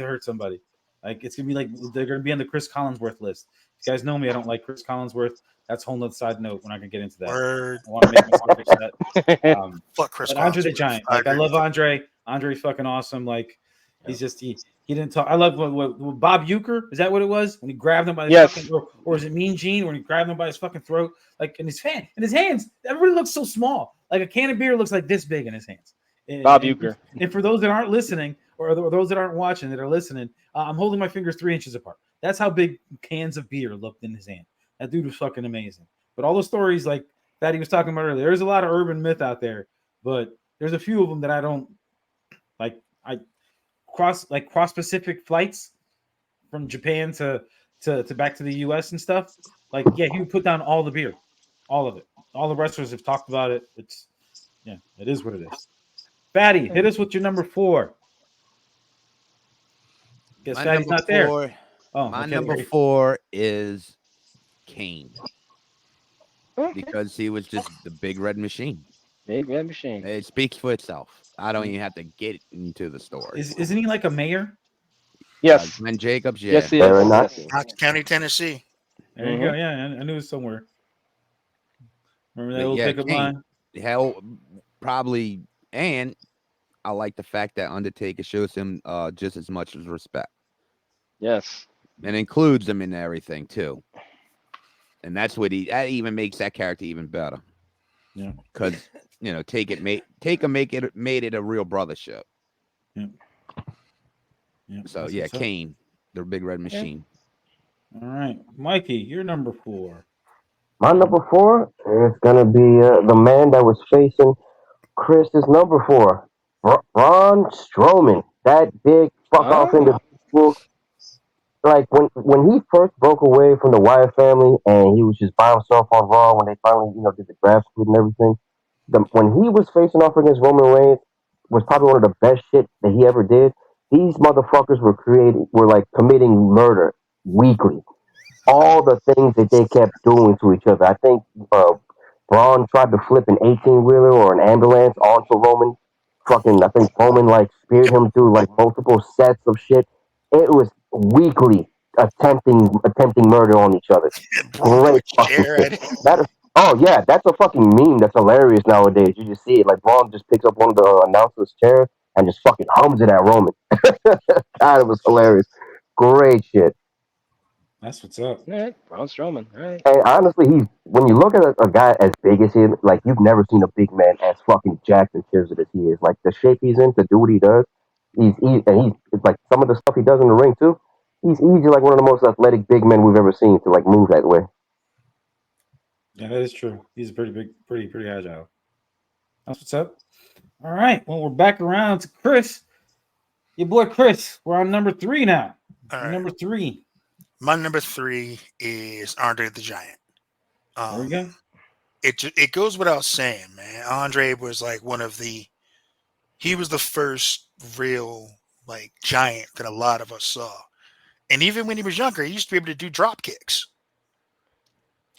hurt somebody. Like it's gonna be like they're gonna be on the Chris Collinsworth list. You guys know me, I don't like Chris Collinsworth. That's a whole nother side note. We're not gonna get into that. Word. I want to make myself upset. Fuck Chris But Andre the Collinsworth. Giant. Like I love Andre. Andre's fucking awesome. Like he's just he didn't talk. I love what Bob Euchre. Is that what it was when he grabbed him by the fucking, or is it Mean Gene when he grabbed him by his fucking throat? Like in his hands. Everybody looks so small. Like a can of beer looks like this big in his hands. Bob Euchre. And for those that aren't listening or those that aren't watching that are listening, I'm holding my fingers 3 inches apart. That's how big cans of beer looked in his hand. That dude was fucking amazing. But all the stories like that he was talking about earlier, there's a lot of urban myth out there, but there's a few of them that I don't like. I cross Pacific flights from Japan to back to the US and stuff. Like, yeah, he would put down all the beer, all of it. All the wrestlers have talked about it. It is what it is. Fatty, hit us with your number 4. Guess Fatty's not there. Oh, my number 4 is Kane. Because he was just the big red machine. Big red machine. It speaks for itself. I don't even have to get into the story. Isn't he like a mayor? Yes. Glenn Jacobs, yeah. Yes, he is. Knox County, Tennessee. There you go. Yeah, I knew it was somewhere. Remember that old pickup line? Hell, probably. And I like the fact that Undertaker shows him just as much as respect. Yes. And includes him in everything, too. and that's what that even makes that character even better. Yeah, because made it a real brothership. Yeah. Yeah. So yeah, Kane, the big red machine. All right, Mikey, you're number 4. My number 4 is gonna be the man that was facing Chris's number 4, Braun Strowman. That big fuck off individual. Like when he first broke away from the Wyatt family and he was just by himself on Raw when they finally did the draft split and everything. When he was facing off against Roman Reigns was probably one of the best shit that he ever did. These motherfuckers were like committing murder weekly. All the things that they kept doing to each other. I think Braun tried to flip an 18-wheeler or an ambulance onto Roman. I think Roman like speared him through like multiple sets of shit. It was weekly attempting murder on each other. Great fucking shit. Oh yeah, that's a fucking meme that's hilarious nowadays. You just see it like Braun just picks up one of the announcer's chairs and just fucking hums it at Roman. God, it was hilarious. Great shit. That's what's up. All right, Braun Strowman. All right. And honestly, when you look at a guy as big as him, like you've never seen a big man as fucking jacked and chiseled as he is. Like the shape he's in to do what he does, he's like some of the stuff he does in the ring too. He's easily like one of the most athletic big men we've ever seen to like move that way. Yeah, that is true. He's pretty big, pretty agile. That's what's up. All right. Well, we're back around to Chris. Your boy Chris. We're on number 3 now. Right. Number 3. My number 3 is Andre the Giant. There we go. It goes without saying, man. Andre was like he was the first real like giant that a lot of us saw. And even when he was younger, he used to be able to do drop kicks.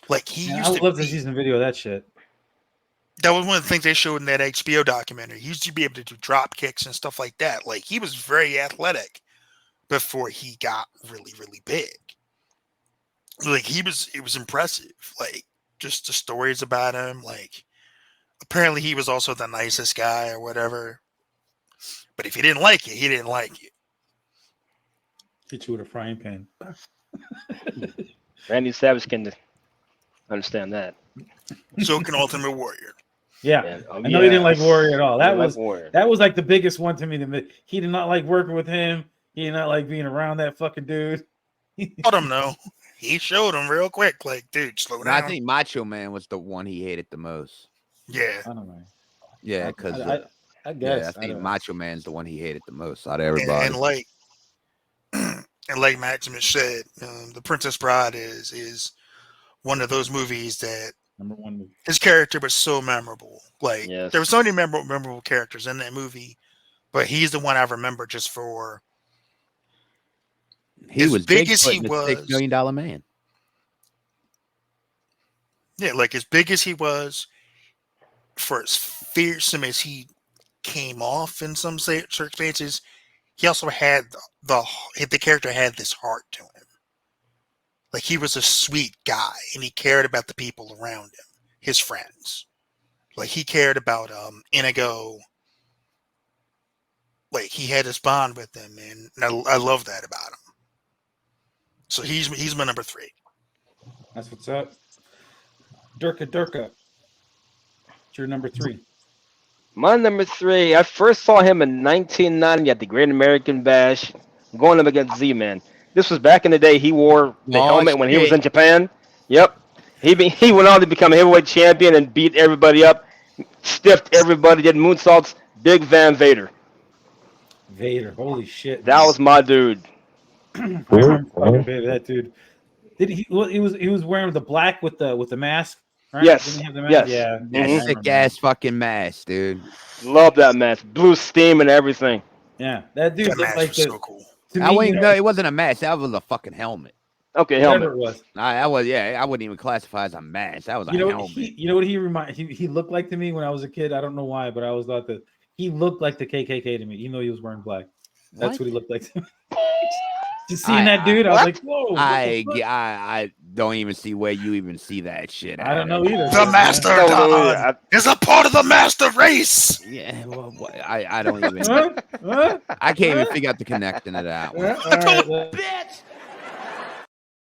Like I would love to see some video of that shit. That was one of the things they showed in that HBO documentary. He used to be able to do drop kicks and stuff like that. Like he was very athletic before he got really, really big. Like it was impressive. Like just the stories about him. Like apparently he was also the nicest guy or whatever. But if he didn't like it, he didn't like it. Hit you with a frying pan. Randy Savage can understand that. So can Ultimate Warrior. Yeah. I know he didn't like Warrior at all. That was like the biggest one to me. He did not like working with him. He did not like being around that fucking dude. Let him know. He showed him real quick. Like, dude, slow down. I think Macho Man was the one he hated the most. Yeah. I don't know. Yeah, because I guess. I think Macho Man's the one he hated the most out of everybody. And like Maximus said, The Princess Bride is one of those movies that number 1 movie. His character was so memorable. Like yes. There were so many memorable characters in that movie, but he's the one I remember just for he was big as he was. $6 million man. Yeah, like as big as he was, for as fearsome as he came off in some circumstances, he also had the character had this heart to him. Like he was a sweet guy, and he cared about the people around him, his friends. Like he cared about Inigo. Like he had this bond with them, and I love that about him. So he's my number 3. That's what's up. Durka. It's your number 3. My number 3, I first saw him in 1990 at the Great American Bash, going up against Z-Man. This was back in the day. He wore the helmet when he was in Japan. Yep. He went on to become a heavyweight champion and beat everybody up, stiffed everybody, did moonsaults. Big Van Vader. Holy shit. That was my dude. I remember fucking Vader, that dude. Did he was wearing the black with the mask? Right? Yes. Didn't he have the mask? Yes. Yeah. That sick ass fucking mask, dude. Love that mask. Blue steam and everything. Yeah. That dude That looked mask like was so cool. No, it wasn't a mask. That was a fucking helmet. Okay, whatever helmet. it was. I wouldn't even classify as a mask. That was a helmet. You know what he looked like to me when I was a kid? I don't know why, but I always thought that he looked like the KKK to me, even though he was wearing black. That's what he looked like to me. Just seeing that dude, I was like, whoa. I don't even see where you even see that shit. I don't know either. The Master God is a part of the Master Race. Yeah, well, I don't even. I can't even figure out the connection to that one. All right, Bitch!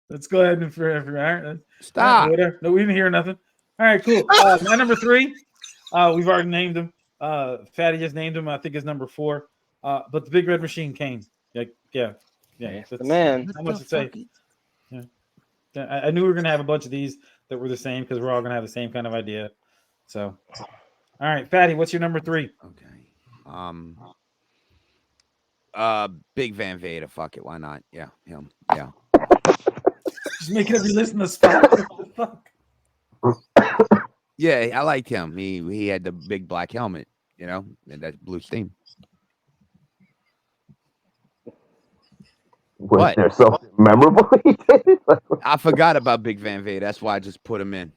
Let's go ahead and for all right. Stop. Whatever. No, we didn't hear nothing. All right, cool. My number 3. We've already named him. Fatty just named him. I think is number 4. But the Big Red Machine, Kane. Yeah. That's the man. How much to say? Yeah. I knew we were gonna have a bunch of these that were the same because we're all gonna have the same kind of idea. So, all right, Fatty, what's your number 3? Okay. Big Van Vader. Fuck it. Why not? Yeah, him. Yeah. Just making every list in the spot. What the fuck? Yeah, I liked him. He had the big black helmet, and that blue steam. Was there something memorable he did? I forgot about Big Van Vader. That's why I just put him in.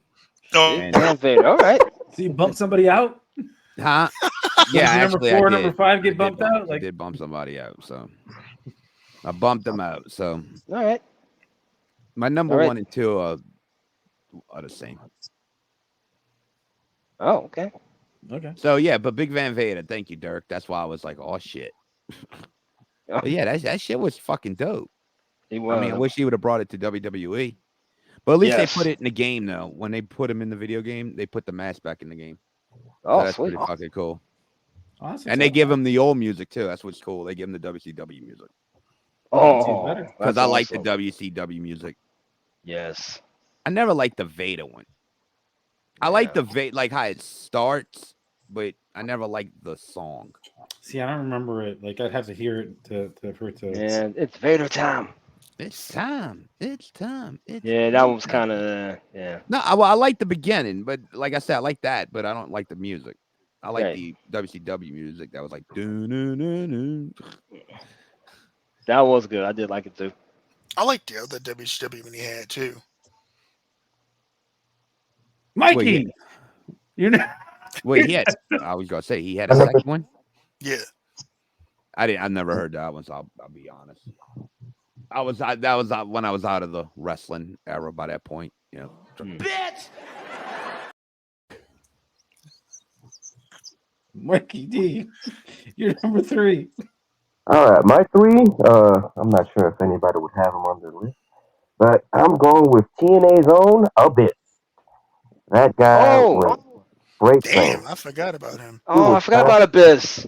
Oh, Van Vader. All right. So you bump somebody out? Huh? Yeah, Yeah, number actually, 4, I did. number 5 get I bumped did out. I did bump somebody out, so I bumped them out. So All right. my number All right. 1 and 2 are the same. Oh, okay. Okay. So yeah, but Big Van Vader. Thank you, Dirk. That's why I was like, oh shit. But yeah, that shit was fucking dope. He was. I mean, I wish he would have brought it to WWE. But at least Yes. they put it in the game, though. When they put him in the video game, they put the mask back in the game. Oh, So that's sweet. pretty fucking cool. Awesome. And they give him the old music too. That's what's cool. They give him the WCW music Oh, better. because that's I like the awesome. WCW music. Yes. I never liked the Vader one. I like the like how it starts, but I never liked the song. See, I don't remember it. Like I'd have to hear it for it to. And it's Vader time. It's time. It's time. Yeah, that was kind of yeah. No, I like the beginning, but like I said, I like that, but I don't like the music. I like Right. the WCW music that was like doo-doo-doo-doo. That was good. I did like it too. I liked the other WCW when he had too. Mikey, you're not. Wait, he had. I was gonna say he had a second one. Yeah. I never heard that one, so I'll be honest. That was when I was out of the wrestling era by that point. Bitch! Mikey D, you're number 3. All right, my 3. I'm not sure if anybody would have him on their list, but I'm going with TNA's own Abyss. That guy was great. Damn, I forgot about him. Oh, I forgot about Abyss.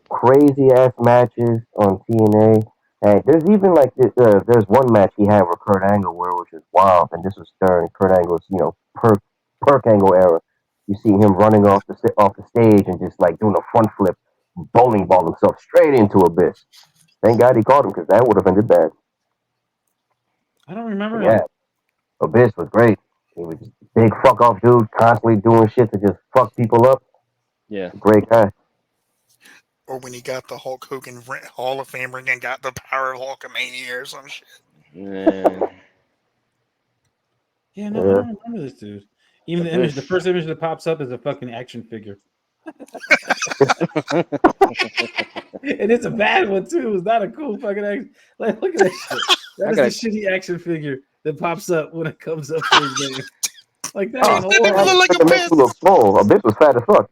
Crazy ass matches on TNA. And there's even like there's one match he had with Kurt Angle where it was just wild, and this was during Kurt Angle's Perk Angle era. You see him running off the stage and just like doing a front flip, bowling ball himself straight into Abyss. Thank God he caught him because that would have ended bad. I don't remember. Yeah, Abyss was great. He was just a big fuck off dude, constantly doing shit to just fuck people up. Yeah. Great guy. Or when he got the Hulk Hogan Hall of Fame ring and got the Power of Hulkamania or some shit. Yeah. Yeah, no, I don't remember this dude. Even the first image that pops up is a fucking action figure. And it's a bad one too. It's not a cool fucking action. Like, look at that shit. That is the shitty action figure that pops up when it comes up for his name. Like that is It horrible. looked like a piss. Look small. Abyss was fat as fuck.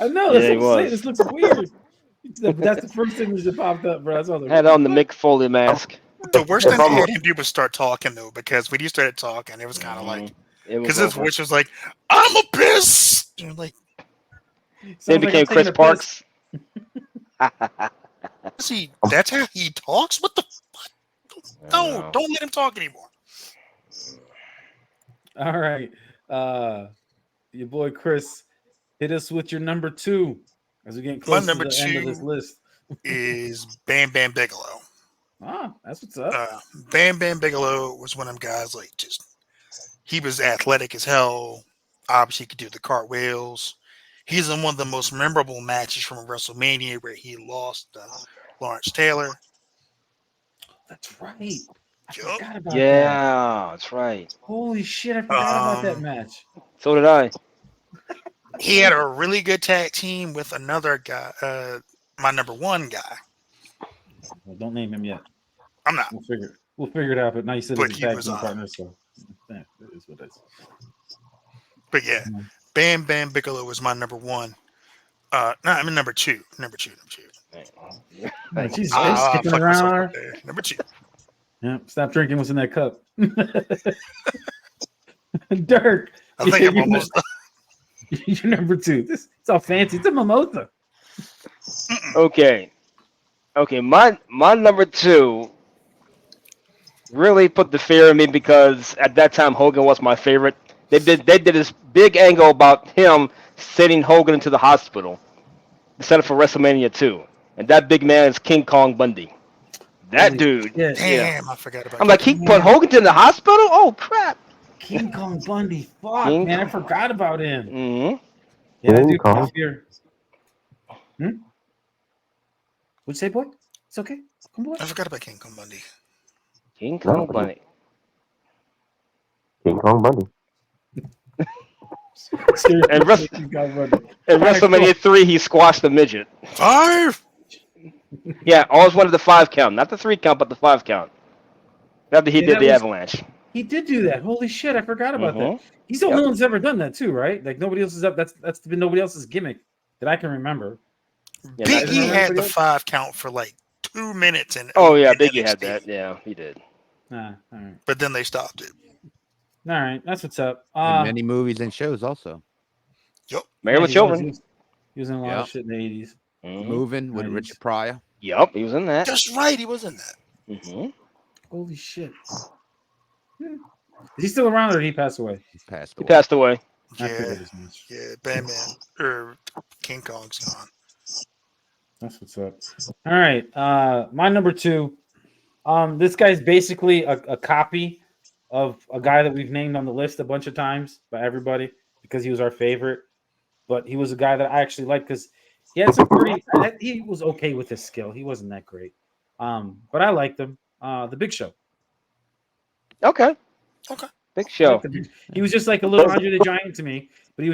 I know. That's Yeah, what I'm he saying. This looks weird. That's the first image that popped up, bro. That's all. Had on the Mick Foley mask. The worst thing they had him do was start talking though, because when he started talking, it was kind of like because his voice was like, "I'm a piss." And like, then became Chris Parks. see, that's how he talks. What the fuck? No, don't let him talk anymore. All right, your boy Chris, hit us with your number 2 as we get close to the end of this list. Is Bam Bam Bigelow. Ah, that's what's up. Bam Bam Bigelow was one of them guys, like, he was athletic as hell. Obviously, he could do the cartwheels. He's in one of the most memorable matches from WrestleMania where he lost Lawrence Taylor. That's right. I Yup. forgot about Yeah, that's right. Holy shit, I forgot about that match. So did I. He had a really good tag team with another guy, my number 1 guy. Well, don't name him yet. I'm not. We'll figure it out. But now you said But it's he a tag was team on. partner, so that is what it is. But yeah, Bam Bam Bigelow was my number 1. No, I'm in number 2. Number 2. Jesus, skipping around. Number 2. Yeah, stop drinking what's in that cup. Dirk, I think I'm almost done. you're number 2. It's all fancy. It's a mimosa. Okay. My number 2 really put the fear in me because at that time Hogan was my favorite. They did this big angle about him sending Hogan into the hospital to set up for WrestleMania 2, and that big man is King Kong Bundy. That Holy dude. shit. Yeah. Damn, I forgot about I'm that. like, he put Hogan in the hospital? Oh crap! King Kong Bundy. Fuck, King man, I Kong. forgot about him. Mm-hmm. Yeah, King dude. Kong. Fear. What'd you say, boy? It's okay. Come on. I forgot about King Kong Bundy. King Kong Bundy. King Kong Bundy. And WrestleMania 3, he squashed the midget. 5. Yeah, always wanted the 5 count, not the 3 count, but the 5 count. After he did the avalanche. He did do that. Holy shit, I forgot about that. Mhm. He's the only one that's ever done that too, right? Like nobody else is up. That's been nobody else's gimmick that I can remember. Yeah, Big not- E had the else? 5 count for like 2 minutes. Oh yeah, in Biggie had NXT, that. Yeah, he did. All right. but then they stopped it. All right, that's what's up. In many movies and shows also. Yep. Married with Children. He was in a lot of shit in the 80s. Mhm. Moving with 90s. Richard Pryor. Yup, he was in that. That's right. He was in that. Mhm. Holy shit. Is he still around or did he pass away? He passed He away. passed away. I Yeah. figured as much. Yeah. Batman or King Kong's gone. That's what's up. All right. My number 2. This guy's basically a copy of a guy that we've named on the list a bunch of times by everybody because he was our favorite. But he was a guy that I actually liked because he had some he was okay with his skill. He wasn't that great. But I liked him. The Big Show. Okay. Okay. Big Show. He was just like a little Andre the Giant to me, but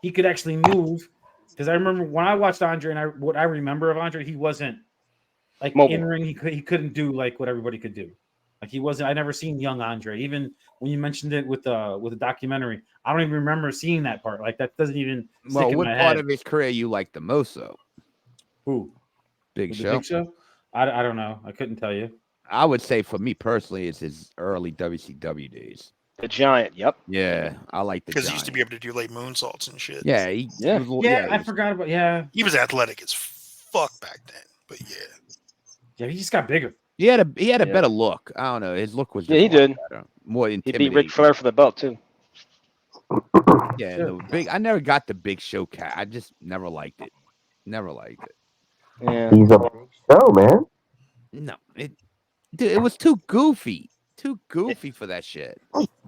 he could actually move. Because I remember when I watched Andre and what I remember of Andre, he wasn't like Mobile. in ring. He couldn't do like what everybody could do. Like he wasn't. I never seen young Andre. Even when you mentioned it with the documentary, I don't even remember seeing that part. Like that doesn't even stick in What my part head. of his career you like the most, though? Who? Big The Show. Big Show? I don't know. I couldn't tell you. I would say for me personally, it's his early WCW days. The Giant. Yep. Yeah, I like the Because Giant. he used to be able to do like moonsaults and shit. Yeah, Yeah. I forgot about. Yeah, He was athletic as fuck back then. But yeah. yeah. He just got bigger. He had a Yeah. better look. I don't know. His look was Yeah, he just a lot did. better, more He intimidating. beat Ric Flair for the belt too. Yeah, the big. I never got the Big Show cat. I just never liked it. Never liked it. Yeah. He's a big show, man. No, it was too goofy. Too goofy for that shit.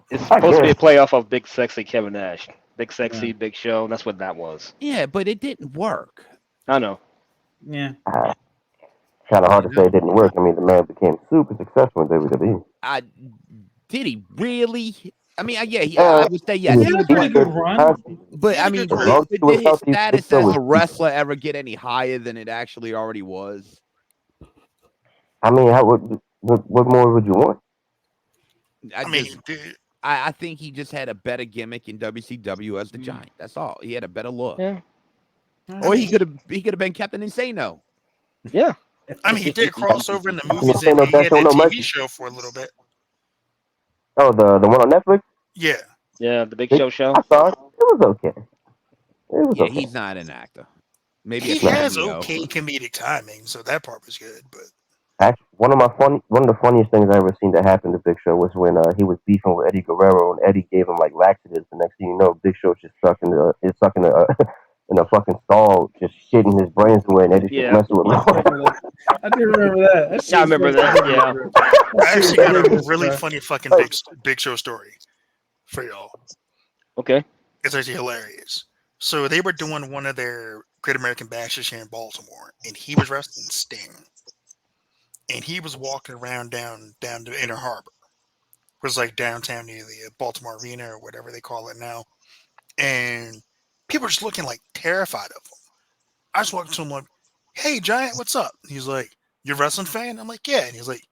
It's supposed to be a playoff of Big Sexy Kevin Nash. Big Sexy, Yeah. Big Show. That's what that was. Yeah, but it didn't work. I know. Yeah. Kind of hard to say it didn't work. I mean, the man became super successful in WWE. Did he really? I mean, I would say yes. he He had a was- pretty good run. But I mean, Well, did he was his healthy, status still as was- a wrestler ever get any higher than it actually already was? I mean, what more would you want? I think he just had a better gimmick in WCW as the Giant. That's all. He had a better look. Yeah. Or he could have been Captain Insano. Yeah. I mean, he did cross over in the mean, movies say and no he had Death, a no TV Mercy. show for a little bit. Oh, the one on Netflix? Yeah. Yeah. The Big Show show. I saw it. It was okay. It was Yeah, okay. he's not an actor. Maybe He a has cameo. okay comedic timing, so that part was good. But Actually, one of the funniest things I ever seen that happen to Big Show was when he was beefing with Eddie Guerrero and Eddie gave him like laxatives. The next thing you know, Big Show's just stuck in in a fucking stall, just shitting his brains away, and Eddie's Yeah. just messing with him. I do remember that. I remember that. Yeah. I actually got a really funny fucking big Show story for y'all. Okay. It's actually hilarious. So they were doing one of their Great American Bashes here in Baltimore, and he was wrestling Sting. And he was walking around down to Inner Harbor. It was like downtown near the Baltimore Arena or whatever they call it now. And people were just looking like terrified of him. I just walked to him like, "Hey, Giant, what's up?" And he's like, "You're a wrestling fan?" I'm like, "Yeah." And he's like,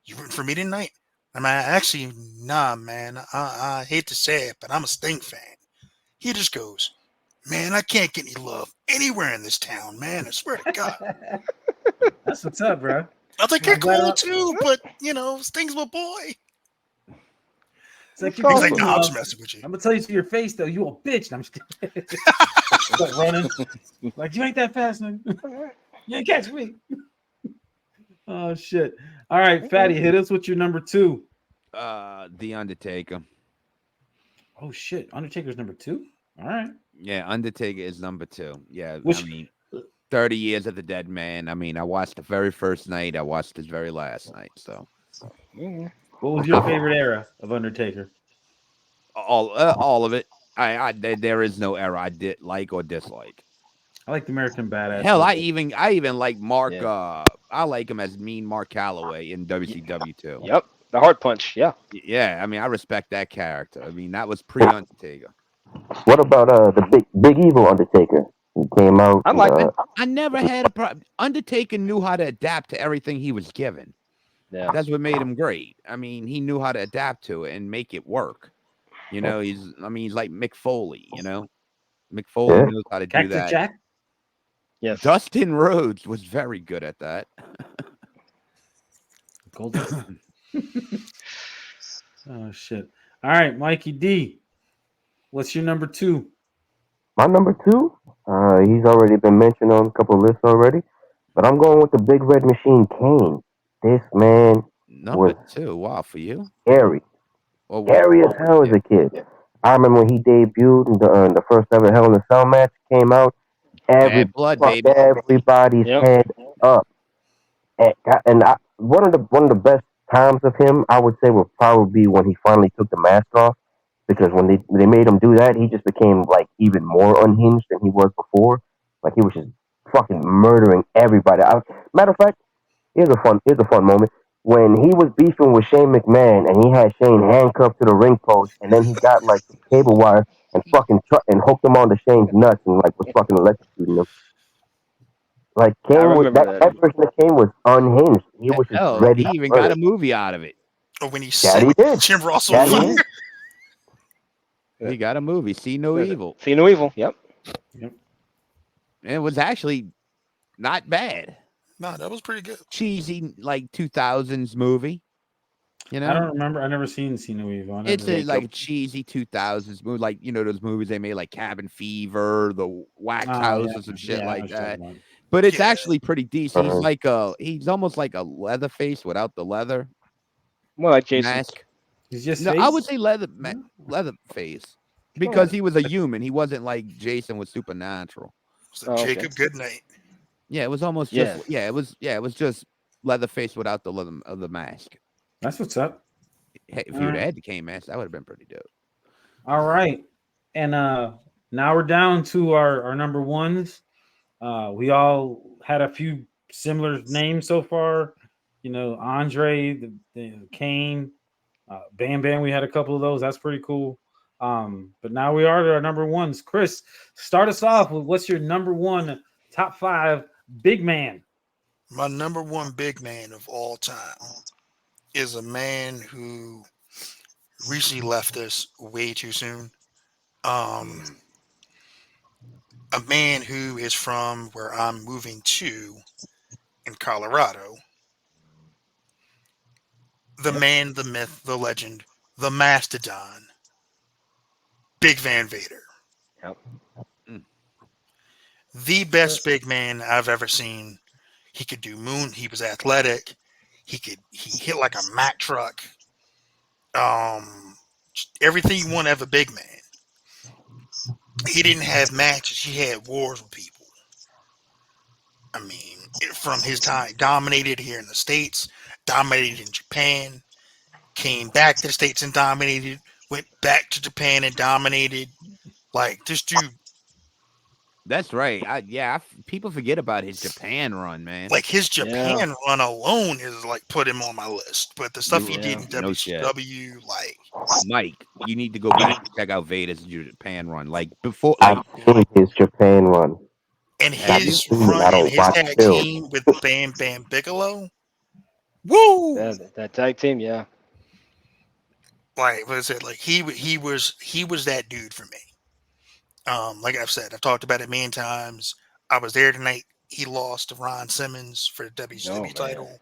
"You rooting for me tonight?" I'm like, "Actually, nah, man. I hate to say it, but I'm a Sting fan." He just goes, "Man, I can't get any love anywhere in this town, man. I swear to God." That's what's up, bro. I think you're I'm glad cool I- too, but you know, Sting's my boy. It's like It's you're He's going like, to, nah, I'm just messing with you. I'm gonna tell you to your face though, you a bitch. And I'm just kidding. Start running. Like you ain't that fast, nigga. You ain't catch me. Oh shit. All right, Fatty, hit us with your number 2. The Undertaker. Oh shit. Undertaker's number 2? All right. Yeah, Undertaker is number 2. Yeah, Which I mean, 30 years of the dead man. I mean, I watched the very first night. I watched his very last night. So what was your favorite era of Undertaker? all of it. There is no era I did like or dislike. I like the American Badass. Hell, look. I even like Mark. Yeah. I like him as Mean Mark Calloway in WCW too. Yep. The heart punch. Yeah. Yeah, I mean, I respect that character. I mean, that was pre Undertaker. What about the big evil Undertaker? He came out. I like And, I never had a problem. Undertaker knew how to adapt to everything he was given. Yeah. That's what made him great. I mean, he knew how to adapt to it and make it work. You know, he's like Mick Foley, you know. Mick Foley Yeah. knows how to do Cactus that. Jack? Yes. Dustin Rhodes was very good at that. Goldust? Oh shit. All right, Mikey D. What's your number 2? my number 2, he's already been mentioned on a couple of lists already, but I'm going with the Big Red Machine, Kane. This man Number was 2. Wow, for you? scary. Or what? Scary as hell as a kid. I remember when he debuted in the first ever Hell in a Cell match came out. Bad blood, Fucked baby. everybody's Yep. head up. One of the best times of him, I would say, would probably be when he finally took the mask off. Because when they made him do that, he just became like even more unhinged than he was before. Like he was just fucking murdering everybody. Matter of fact, here's a fun moment when he was beefing with Shane McMahon and he had Shane handcuffed to the ring post, and then he got like some cable wire and and hooked him onto Shane's nuts and like was fucking electrocuting him. Like I Kane was remember that that. version of Kane was unhinged. He was just Hell, ready he to even got murder. a movie out of it. Or when he That he set did. Jim Ross on That he fire. did. He got a movie, See No Evil. See no evil. Yep. And it was actually not bad. Nah, that was pretty good. Cheesy, like 2000s movie. You know? I don't remember. I never seen See No Evil. I It's never- like a cheesy 2000s movie, like those movies they made, like Cabin Fever, The Wax House, yeah. or some shit Yeah, I know like what you're that. talking about. But it's Yeah. actually pretty decent. Uh-huh. He's almost like a Leatherface without the leather More like Jason. mask. He's just No, face? I would say Leatherface because he was a human. He wasn't like Jason was supernatural. So Oh, okay. Jacob Goodnight. Yeah, it was almost Yeah. just it was just Leatherface without the leather of the mask. That's what's up. Hey, if All you would right. have had the Kane mask, that would have been pretty dope. All right. And now we're down to our number ones. We all had a few similar names so far. You know, Andre, the Kane, Bam Bam. We had a couple of those. That's pretty cool. But now we are to our number ones. Chris, start us off with what's your number one top 5 big man? My number one big man of all time is a man who recently left us way too soon. A man who is from where I'm moving to in Colorado. The man, the myth, the legend, the mastodon, Big Van Vader. Yep. The best big man I've ever seen. He could do moon. He was athletic. He hit like a Mack truck. Everything you want to have a big man. He didn't have matches. He had wars with people. I mean, from his time, dominated here in the States, dominated in Japan, came back to the States and dominated, went back to Japan and dominated. Like, this dude, That's right. People forget about his Japan run, man. like, his Japan run alone is, like, put him on my list. But the stuff he did in No shit. WCW, like... Mike, you need to go back and check out Vader's Japan run. Like, before, I've seen his Japan run. And Have his you? run I and don't his watch tag film. team with Bam Bam Bigelow. Woo! That tag team, yeah. Like, what is it? Like, he was that dude for me. Like I've said, I've talked about it many times. I was there tonight. He lost to Ron Simmons for the WCW title.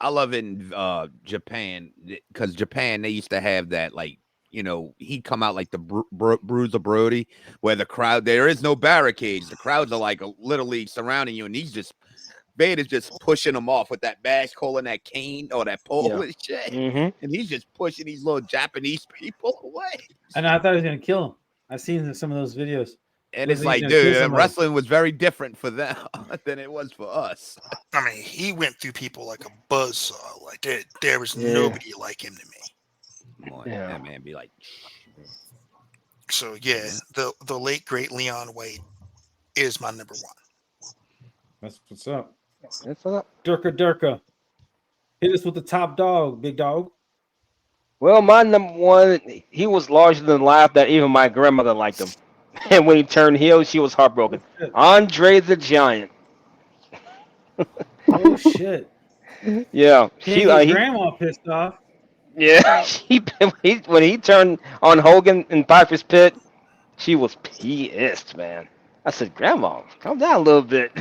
I love it in Japan because Japan, they used to have that, like, he'd come out like the Bruiser Brody, where the crowd, there is no barricades. The crowds are like literally surrounding you, and Vader's just pushing them off with that badge, calling that Kane or that pole and shit. And he's just pushing these little Japanese people away. And I thought he was going to kill him. I've seen some of those videos. And it's like, dude, wrestling was very different for them than it was for us. I mean, he went through people like a buzzsaw. Like, there was nobody like him to me. Boy, that man be like... So, yeah, the late, great Leon White is my number one. That's what's up. That's what's up. Durka. Hit us with the top dog, big dog. Well, my number one, he was larger than life that even my grandmother liked him. And when he turned heel, she was heartbroken. Andre the Giant. Oh, shit. Yeah. Grandma pissed off. Yeah. When he turned on Hogan in Piper's Pit, she was pissed, man. I said, Grandma, calm down a little bit.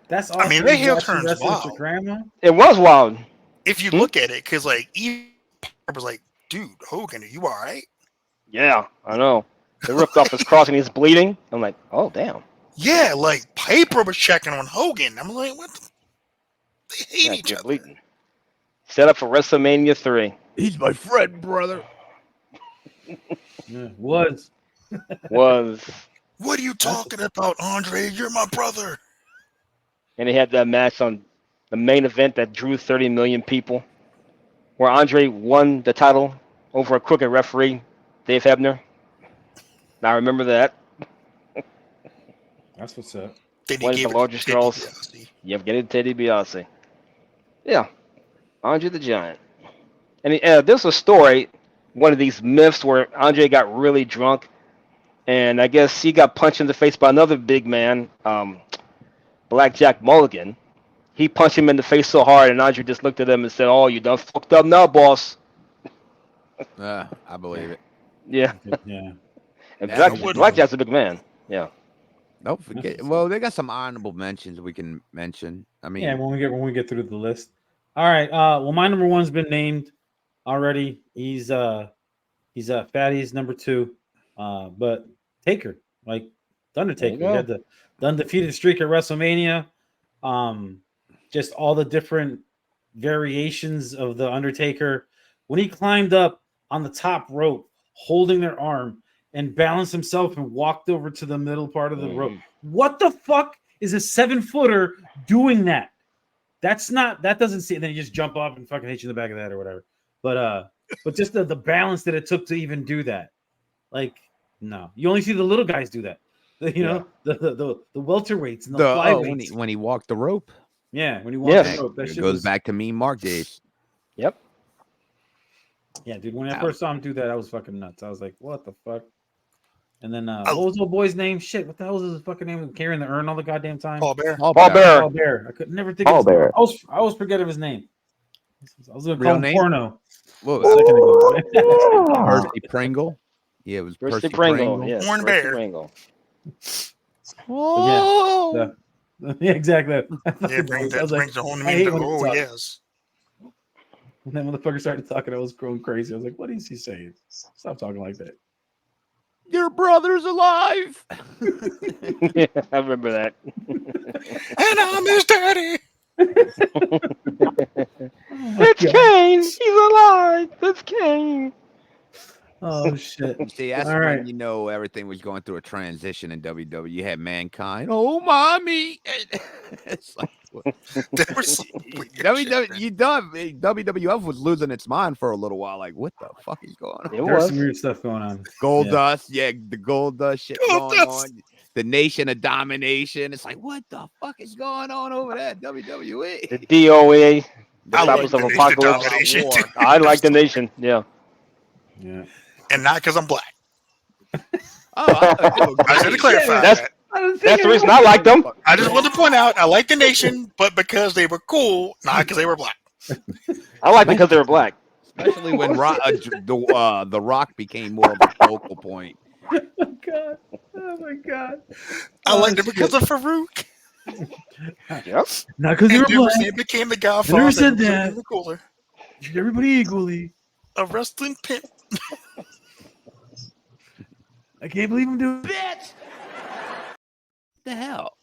That's awesome. I mean, the heel turns wild. Grandma? It was wild. If you look at it, because, like, even Piper was like, dude, Hogan, are you all right? Yeah, I know. They ripped off his cross and he's bleeding. I'm like, oh, damn. Yeah, like, Piper was checking on Hogan. I'm like, what the... They hate each other. Bleeding. Set up for WrestleMania 3. He's my friend, brother. Yeah, was. What are you talking about, Andre? You're my brother. And he had that match on the main event that drew 30 million people, where Andre won the title over a crooked referee, Dave Hebner. Now I remember that. That's what's up. One of the largest draws. Yep, get it, Teddy DiBiase. Yeah, Andre the Giant. And there's a story, one of these myths where Andre got really drunk, and I guess he got punched in the face by another big man, Blackjack Mulligan. He punched him in the face so hard, and Andre just looked at him and said, "Oh, you done fucked up now, boss." I believe it. Yeah. Yeah. And Blackjack's a big man. Yeah. Don't forget. Well, they got some honorable mentions we can mention. I mean, yeah, when we get through the list. All right. Well, my number one's been named already. He's Fatty's number 2. But Taker, like Undertaker, he had the undefeated streak at WrestleMania. Just all the different variations of the Undertaker. When he climbed up on the top rope, holding their arm and balanced himself and walked over to the middle part of the rope. What the fuck is a 7-footer doing that? That doesn't see. And then he just jump up and fucking hit you in the back of the head or whatever. But just the balance that it took to even do that. Like, no, you only see the little guys do that. The welterweights and the flyweights. When he walked the rope. Yeah, when he walked the rope. That it shit goes back to me, Mark days. Yep. Yeah, dude. When I first saw him do that, I was fucking nuts. I was like, "What the fuck?" And then what was the boy's name? Shit, what the hell was his fucking name? Carrying the urn all the goddamn time. Paul Bear. Paul Bear. Paul Bear. I could never think Paul of Bear. I always forget of his name. I was gonna call him name? Porno. What A second ago. Percy Pringle. Yeah, it was Percy Pringle. Yeah, Warren Bear. Pringle. Oh, Yeah, exactly. Yeah, brings the whole name to oh yes. And then when the fucker started talking, I was going crazy. I was like, what is he saying? Stop talking like that. your brother's alive. Yeah, I remember that. And I'm his daddy. It's Kane. He's alive. It's Kane. Oh shit! See, that's All when right. you know everything was going through a transition in WWE. You had Mankind. Oh, mommy! It's like There was some weird shit, WWF was losing its mind for a little while. Like, what the fuck is going on? It There's was. some weird stuff going on. Gold Yeah. Dust, the Gold Dust shit Gold going Dust. on. The Nation of Domination. It's like, what the fuck is going on over there at The WWE? DOA. The I like Disciples the of Nation of Apocalypse. Domination, too. I like the Nation. Yeah. Yeah. and not because I'm black. I I should have clarified That's- that. That's the reason I like them. I just want to point out I like the Nation, but because they were cool, not because they were black. I like them because they were black. especially when the Rock became more of a focal point. Oh god! Oh my god! I liked it because of Farouk. Yep. Not because And they were black. Doomsday became the Godfather. I never said that. The cooler. Everybody equally. A wrestling pimp. I can't believe I'm doing Bitch! The hell?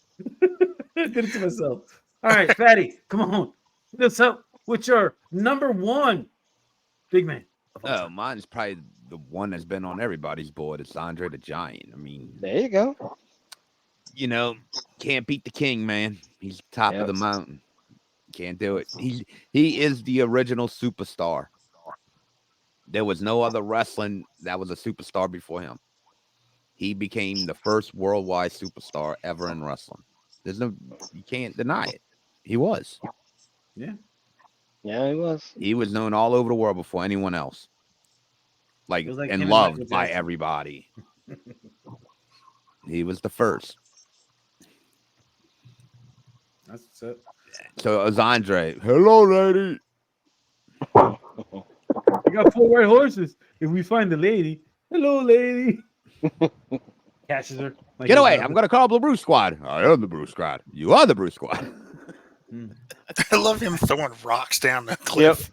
I did it to myself. All right, Fatty, come on. Hit us up with your number one big man. Oh, mine's probably the one that's been on everybody's board. It's Andre the Giant. I mean, There you go. you know, can't beat the king, man. He's top of the mountain. Can't do it. He is the original superstar. There was no other wrestling that was a superstar before him. He became the first worldwide superstar ever in wrestling. You can't deny it. He was. Yeah. Yeah, he was. He was known all over the world before anyone else. Like It was like and him and loved Michael by Jackson. everybody. He was the first. That's what's up. So it was Andre. Hello, lady. I got 4 white horses. If we find the lady, hello, lady. Catches her. Like Get his away. brother. I'm going to call the Bruce Squad. I am the Bruce Squad. You are the Bruce Squad. I love him throwing rocks down the cliff.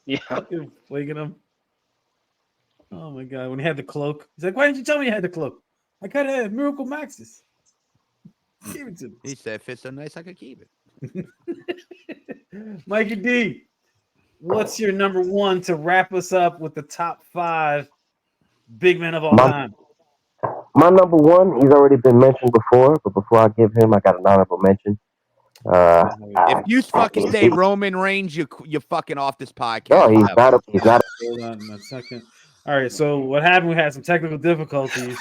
Yeah. Fucking flaking him. Oh my god! When he had the cloak, he's like, "Why didn't you tell me you had the cloak? I could have Miracle Maxis." Give it to me. He said, "Fits so nice, I could keep it." Mikey D, what's your number one to wrap us up with the top 5 big men of all time? My number one, he's already been mentioned before, but before I give him, I got an honorable mention. If you fucking say Roman Reigns, you're fucking off this podcast. No, he's not. He's not. Hold on a second. All right, so what happened? We had some technical difficulties.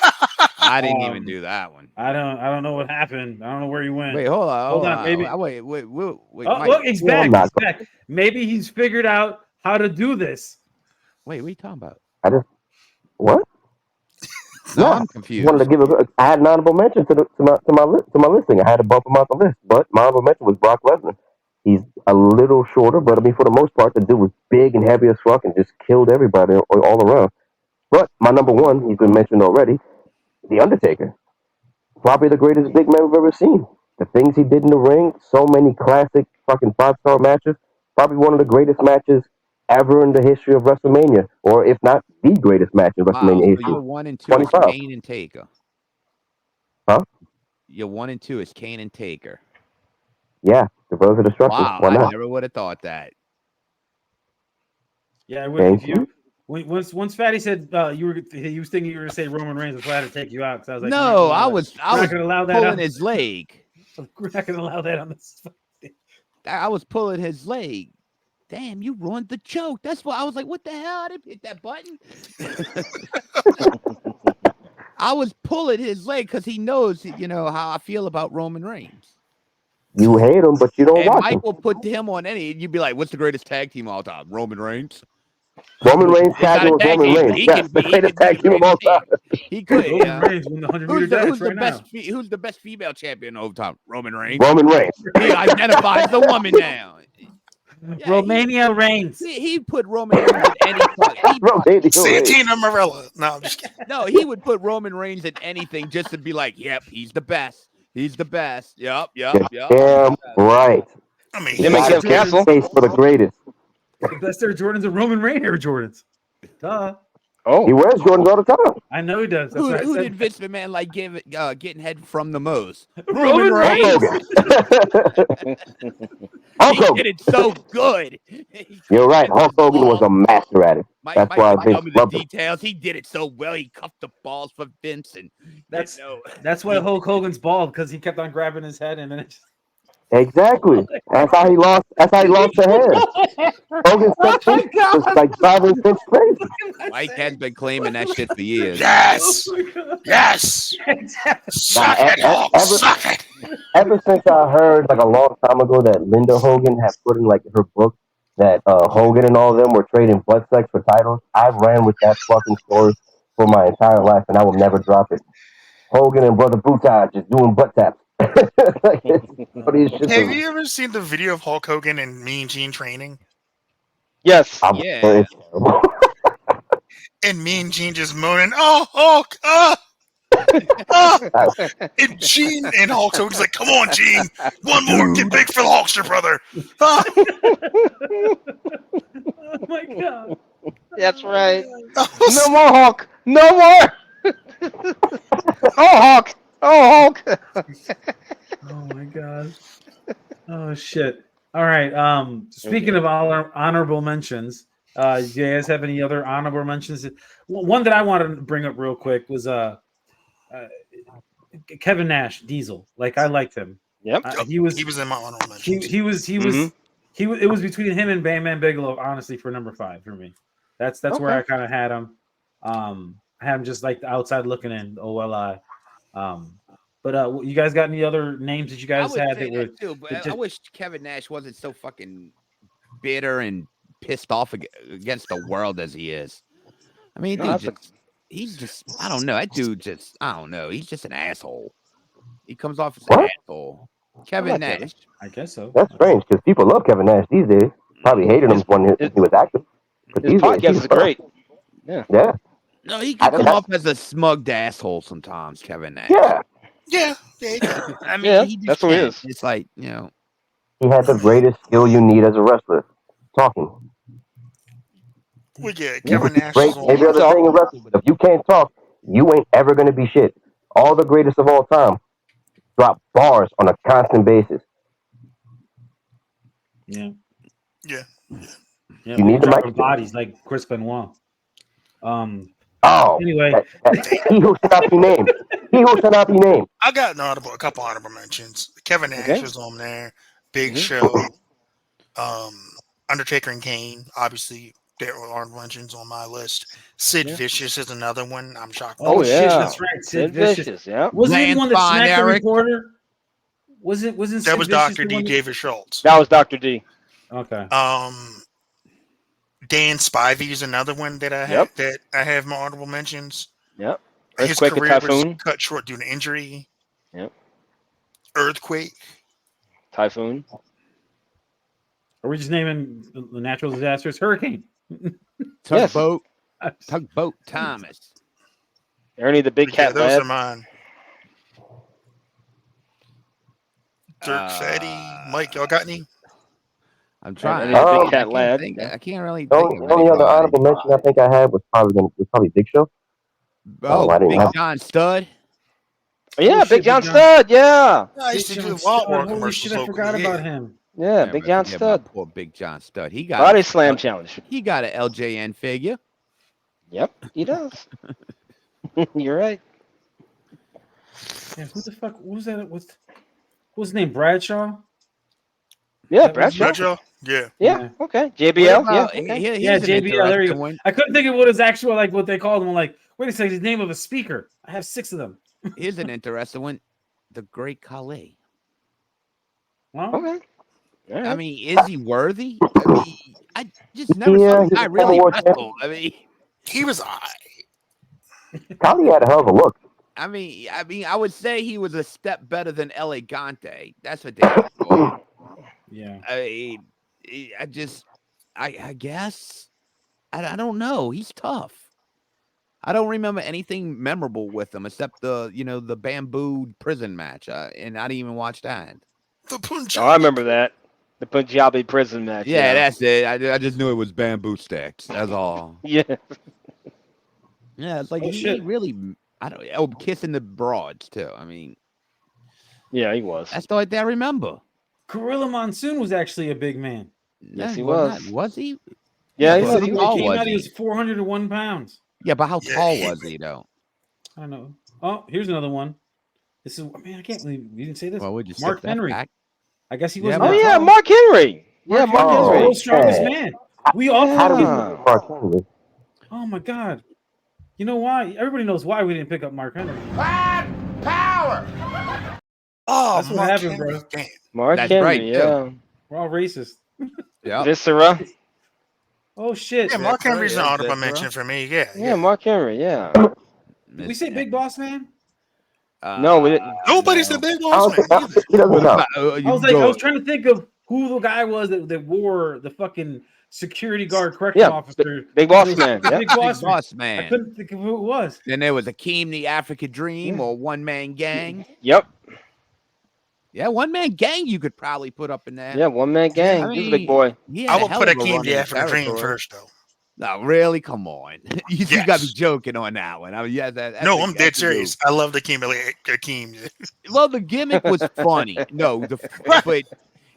I didn't even do that one. I don't know what happened. I don't know where he went. Wait, hold on. Maybe. Wait. Oh, Mike. look, he's back. He's back. Maybe he's figured out how to do this. Wait, what are you talking about? What? No, Yeah, I'm confused. Wanted to give I had an honorable mention to my listing. I had to bump him out the list, but my honorable mention was Brock Lesnar. He's a little shorter, but I mean, for the most part, the dude was big and heavy as fuck and just killed everybody all around. But my number one, he's been mentioned already, The Undertaker. Probably the greatest big man we've ever seen. The things he did in the ring, so many classic fucking 5-star matches. Probably one of the greatest matches ever in the history of WrestleMania, or if not the greatest match in WrestleMania So history. your 1 and 2 is 25. Kane and Taker. Huh? Your 1 and 2 is Kane and Taker. Yeah, the Brothers of Destruction. Wow, Why I not? never would have thought that. Yeah, I would. Thank If you once Fatty said he was thinking you were going to say Roman Reigns, that's why I had to take you out because I was like, No, I was not going to allow that pulling on. his leg. We're not going to allow that on this. I was pulling his leg. Damn, you ruined the joke. That's why I was like, what the hell? I didn't hit that button. I was pulling his leg because he knows, how I feel about Roman Reigns. You hate him, but you don't And watch Mike him. will put him on any, and you'd be like, what's the greatest tag team of all time? Roman Reigns. Roman Reigns It's not tagging a with tag Roman team. Reigns. He Yes, can the be greatest tag team of all time. He could. Roman Reigns won the 100-meter dash right now. Who's the best female champion of all time? Roman Reigns. Roman Reigns. He identifies the woman now. Yeah, Romania reigns. he put Roman Reigns in any fuck. Romania Reigns. Santina Morella. No, I'm just kidding. No, he would put Roman Reigns in anything just to be like, yep, he's the best. He's the best. Yep. Damn right. I mean, Him and Kev Castle. Face for the greatest. The best Air Jordans are Roman Reigns Air Jordans. Duh. He Oh, wears Jordans all the time. I know he does. That's what I Who said. did Vince McMahon like getting head from the most? Roman Hulk Reigns. Hogan. Hulk He Hogan. did it so good. You're right. Hulk Hogan was a master at it. That's Mike why tell Vince me the loved him. details. He did it so well. He cuffed the balls for Vince, and That's why Hulk Hogan's bald, because he kept on grabbing his head and then it just... Exactly. That's how he lost. That's how he lost the hair. Hogan's face was like 5 inches face. Mike has been claiming that shit for years. yes, Oh yes. Suck Nah, it, Hulk. Suck it. Ever since I heard like a long time ago that Linda Hogan had put in like her book that Hogan and all of them were trading butt sex for titles, I ran with that fucking story for my entire life, and I will never drop it. Hogan and Brother Bootai just doing butt taps. Like, Have you ever seen the video of Hulk Hogan and Mean Gene training? yes. Yeah. It's terrible. And Mean Gene just moaning, "Oh, Hulk! And Gene and Hulk Hogan's like, come on, Gene. One more. Get big for the Hulkster, brother. Ah. Oh my god. That's right. No more Hulk. No more. Oh Hulk. Oh Hulk. Oh my god. Oh shit. All right. Speaking of all honorable mentions, do you guys have any other honorable mentions? One that I wanted to bring up real quick was Kevin Nash, Diesel. Like I liked him. Yep. He was in my honorable mentions. He was it was between him and Bam Bam Bigelow, honestly, for number 5 for me. That's where I kind of had him. I had him just like the outside looking in OLI. But you guys got any other names that you guys had that were too, but I wish Kevin Nash wasn't so fucking bitter and pissed off against the world as he is. I mean, he's just I don't know. That dude just I don't know. He's just an asshole. He comes off as an asshole. Kevin Nash. I guess so. That's strange because people love Kevin Nash these days. Probably hated him when he was active. His podcast is great. Yeah. Yeah. No, he can come off as a smugged asshole sometimes, Kevin Nash. Yeah. Yeah. I mean, that's what it is. It's like, you know. He had the greatest skill you need as a wrestler. Talking. Well, yeah, Kevin Nash Great is every other thing in wrestling, but if you can't talk, you ain't ever gonna be shit. All the greatest of all time drop bars on a constant basis. Yeah. Yeah. You need the mic. Bodies like Chris Benoit. Anyway, he who shall not be named. He who shall not be named. I got a couple honorable mentions. Kevin Nash is on there. Big Show. Undertaker and Kane. Obviously, there are honorable mentions on my list. Sid Vicious is another one. I'm shocked. Oh shit, that's right. Sid Vicious. Yeah. Wasn't he the one that smacked the reporter? Wasn't that was Dr. D. David Schultz. That was Dr. D. Okay. Dan Spivey is another one that I have that I have my honorable mentions. Yep. His career was cut short due to injury. Yep. Earthquake. Typhoon. Are we just naming the natural disasters? Hurricane. Tugboat Thomas. Ernie the Big Cat those Lad. are mine. Dirk Fatty. Mike, y'all got any? I'm trying. Big Cat Lad. I can't really The only other honorable mention I think I had was probably Big Show. Big John Stud. Yeah, Big John Stud. Yeah. I used to do the Wild War Holy commercials. shit, I forgot about him. Yeah, Big John Stud. Poor Big John Stud. He got Body Slam Challenge. He got an LJN figure. Yep, he does. You're right. Yeah, who the fuck? What was that? What's his name? Bradshaw? Yeah, Bradshaw. Yeah. Okay. JBL. Yeah, JBL. There you go. I couldn't think of what his actual what they called him. Like, wait a second, his name of a speaker. I have 6 of them. Here's an interesting one. The Great Khali. Well, okay. Right. I mean, is he worthy? I mean, I just never saw this guy really wrestle. I mean, he was. Khali had a hell of a look. I mean, I would say he was a step better than Elegante. That's what they call. Yeah. I guess I don't know. He's tough. I don't remember anything memorable with him except the bamboo prison match, and I didn't even watch that. I remember that. The Punjabi prison match. Yeah, that's it. I just knew it was bamboo sticks. That's all. Yeah. Yeah, it's like he really. I don't. Oh, kissing the broads too. I mean. Yeah, he was. That's the only thing I remember. Gorilla Monsoon was actually a big man. Yes, he was. Was he? Yeah, he was. He was 401 pounds. Yeah, but how tall was he though? I don't know. Oh, here's another one. This is I can't believe we didn't say this. Well, we just Mark Henry. Back. I guess he was. Oh yeah, Mark Henry. Mark Henry, the world's strongest man. We all. Mark Henry. Oh my God. You know why? Everybody knows why we didn't pick up Mark Henry. Power. Oh, that's what happened, bro. Mark Henry, right, yeah. We're all racist. Yeah. Viscera. Oh shit. Yeah, Mark Henry's an honorable mention for me. Yeah, Mark Henry. Yeah. Did we say Big Boss Man? No, we didn't. Nobody's the Big Boss Man. I was trying to think of who the guy was that wore the fucking security guard correctional officer. Big Boss Man. Yep. Big Boss Man. Man. I couldn't think of who it was. Then there was Akeem the African Dream or One Man Gang. Yep. Yeah, One Man Gang you could probably put up in there. Yeah, One Man Gang. I He's a big boy. I will put Akeem the African Dream first, though. No, really? Come on. You got to be joking on that one. I mean, yeah, no, I'm dead serious. I love the Akeem. Well, the gimmick was funny. No, but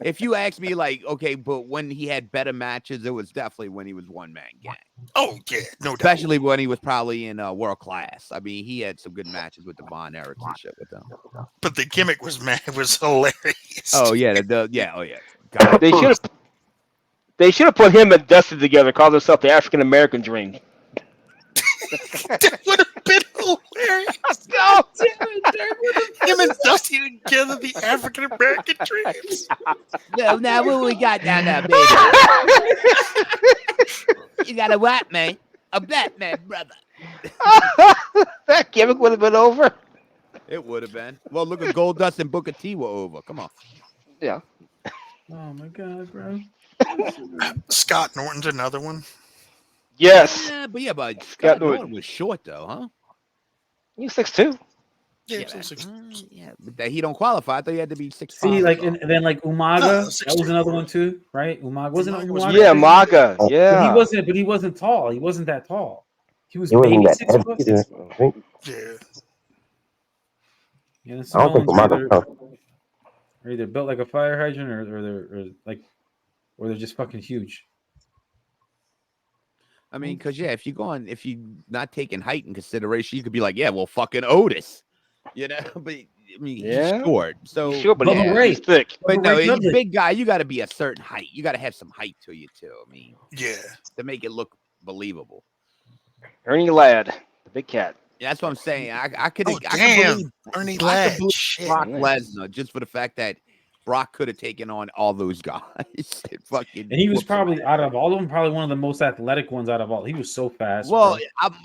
if you ask me, like, okay, but when he had better matches, it was definitely when he was One Man Gang. Oh, yeah, no doubt. Especially when he was probably in World Class. I mean, he had some good matches with the Von Erichs and shit with them. But the gimmick was hilarious. Oh, yeah. Oh, yeah. God. They should have put him and Dusty together, called himself the African American Dream. That would have been hilarious. Him and Dusty together, the African American Dreams. No, now what we got down there, baby? You got a white man, a black man, brother. That gimmick would have been over. It would have been. Well, look at Goldust and Booker T were over. Come on. Yeah. Oh my God, bro. Scott Norton's another one. Yes. But Scott Norton was short though, huh? He's 6'2". Yeah, But he don't qualify. I thought he had to be 6'5". See, like, and then like Umaga, that was another one too, right? Umaga wasn't it Umaga? Yeah, Umaga. Yeah. But he wasn't tall. He wasn't that tall. He was wasn't maybe that 6 heavy foot. either, I think. Yeah, I don't think Umaga are either built like a fire hydrant or they're just fucking huge. I mean, because if you're not taking height in consideration, you could be like, yeah, well, fucking Otis, you know. But I mean, he's short, so he's short, but he's thick. But no, he's a big guy. You got to be a certain height. You got to have some height to you too. I mean, to make it look believable. Ernie Ladd, the big cat. Yeah, that's what I'm saying. I could. Ernie Ladd. Brock Lesnar, just for the fact that Brock could have taken on all those guys. And he was probably out of all of them, probably one of the most athletic ones out of all. He was so fast. Well,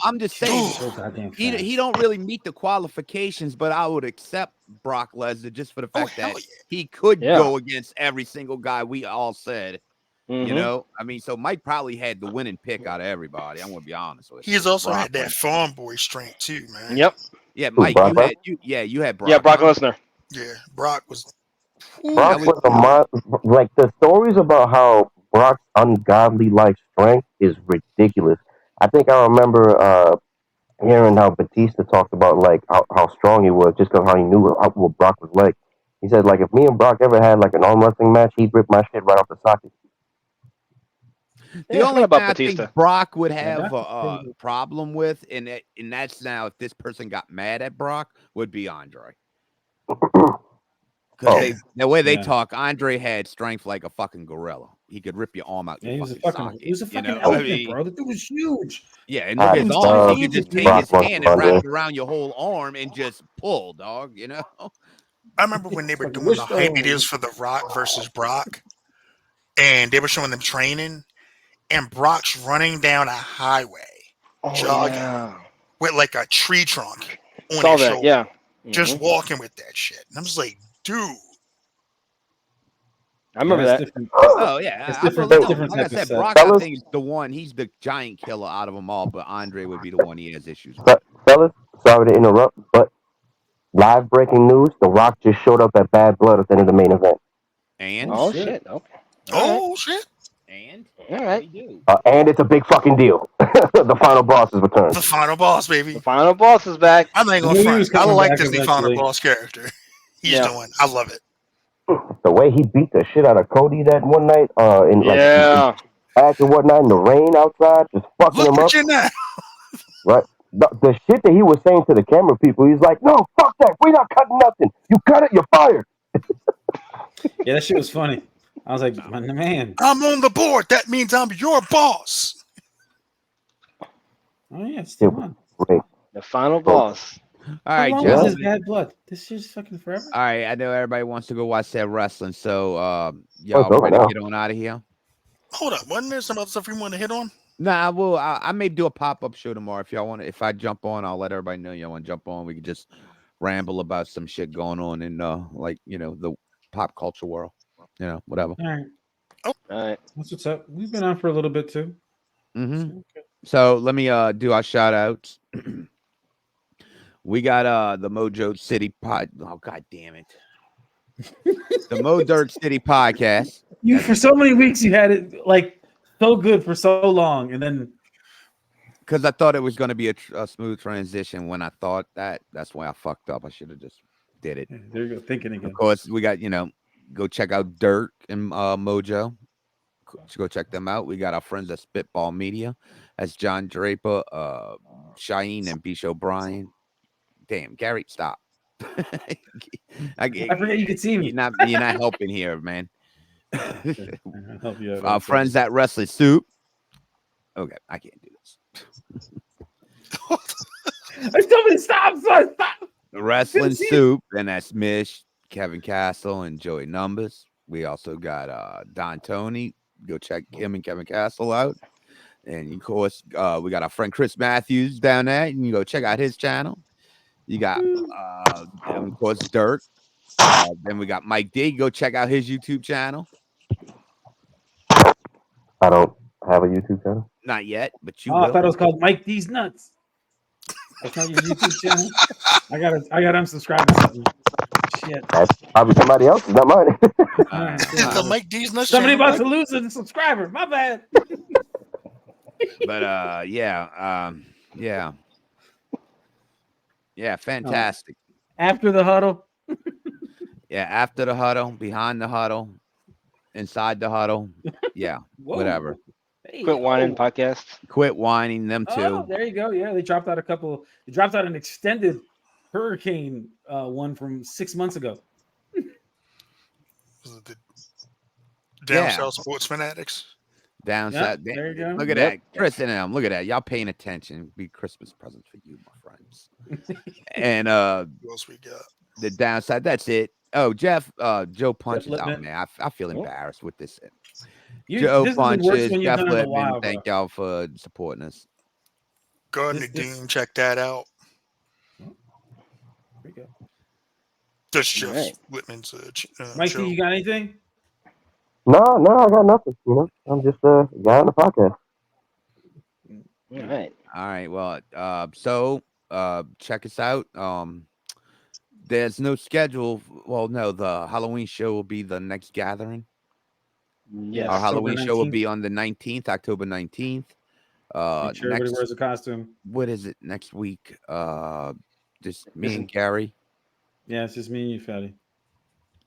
I'm just saying he don't really meet the qualifications, but I would accept Brock Lesnar just for the fact that he could go against every single guy we all said. You know, I mean, so Mike probably had the winning pick out of everybody. I'm gonna be honest with you. He's also had that farm boy strength too, man. Yep. Yeah, Mike, you had Brock. Yeah, Brock Lesnar. Yeah, Brock was. Brock was like the stories about how Brock's ungodly like strength is ridiculous. I think I remember hearing how Batista talked about like how strong he was just because how he knew what Brock was like. He said like if me and Brock ever had like an arm wrestling match, he'd rip my shit right off the socket. The only thing I think Brock would have a problem with, and that's now if this person got mad at Brock, would be Andre. Because the way they talk, Andre had strength like a fucking gorilla. He could rip your arm out. Yeah, he was a fucking elephant, bro. The dude was huge. Yeah, and look at his arm. He could just take his hand and wrap it around your whole arm and just pull, dog. You know. I remember when they were doing the hype videos for The Rock versus Brock, and they were showing them training. And Brock's running down a highway, jogging with like a tree trunk on his shoulder. Just walking with that shit. And I'm just like, dude. I remember that. Oh, yeah. It's different like I said, Brock, I think, is the one. He's the giant killer out of them all, but Andre would be the one he has issues with. Fellas, sorry to interrupt, but live breaking news, The Rock just showed up at Bad Blood at the end of the main event. And? Oh, shit. Okay. Oh, shit. And? All right. And it's a big fucking deal. The final boss is returned. The final boss, baby. The final boss is back. I'm not going to front. I like this new final boss character. He's doing. I love it. The way he beat the shit out of Cody that one night, in and whatnot in the rain outside, just fucking him up. Look at you now. Right. The shit that he was saying to the camera people, he's like, "No, fuck that. We're not cutting nothing. You cut it, you're fired." Yeah, that shit was funny. I was like, man. I'm on the board. That means I'm your boss. Oh, yeah, it's still on. Great. The final boss. All right, How long was this Bad Blood? This is fucking forever. All right, I know everybody wants to go watch that wrestling, so y'all ready to get on out of here? Hold up, wasn't there some other stuff we want to hit on? Nah, well, I may do a pop-up show tomorrow. If y'all want to, if I jump on, I'll let everybody know y'all want to jump on. We can just ramble about some shit going on in like, you know, the pop culture world. You know, whatever. All right. All right. That's what's up. We've been on for a little bit too. Mm-hmm. So let me do our shout outs. We got the Mojo City Pod. Oh, god damn it. The Mo Dirt City podcast. You for so many weeks you had it like so good for so long, and then because I thought it was going to be a smooth transition. When I thought that's why I fucked up. I should have just did it. there you go, thinking again. Of course, we got go check out Dirt and Mojo. Go check them out. We got our friends at Spitball Media. That's John Draper, Shaheen, and Bish O'Brien. Damn, Gary, stop. I forget you could see me. You're not helping here, man. I'll help you out. Our friends at Wrestling Soup. Okay, I can't do this. I told me to stop. Stop. Wrestling Soup, and that's Mish, Kevin Castle, and Joey Numbers. We also got Don Tony. Go check him and Kevin Castle out. And of course, we got our friend Chris Matthews down there. You can go check out his channel. You got, of course, Dirt. Then we got Mike D. Go check out his YouTube channel. I don't have a YouTube channel. Not yet, but you. I thought it was called Mike D's Nuts. That's not your YouTube channel. I gotta unsubscribe to something. Shit. That's probably somebody else's, not mine. The Mike D's Nuts Somebody channel, about to lose a subscriber. My bad. But yeah, fantastic. After the huddle. Yeah, after the huddle, behind the huddle, inside the huddle. Yeah, whatever. Hey, Quit whining podcast. Quit whining, them too. Oh, there you go. Yeah, they dropped out a couple. They dropped out an extended hurricane one from 6 months ago. Was it the Down South Sports Fanatics? Down Yep, south. there you go. Look at that. Chris and them. Look at that. Y'all paying attention. Be Christmas presents for you, my friends. And What else we got? the downside. That's it. Oh, Jeff, Joe Punches out, Lippman. man. I feel embarrassed with this. This Joe is the worst Punches, one you've Jeff done in a Lippman. while, Thank bro. y'all for supporting us. Gardner This- Dean, check that out. There you go. That's just Right. Whitman's Mikey, show. you got anything? No, I got nothing. I'm just a guy on the podcast. All right. All right. Well, so check us out. There's no schedule. Well, no, the Halloween show will be the next gathering. Yes. Our Halloween October show will 19th. be on the 19th, October 19th. Make sure everybody wears a costume. What is it next week? Just me and Gary. Yeah, it's just me and you, Fatty.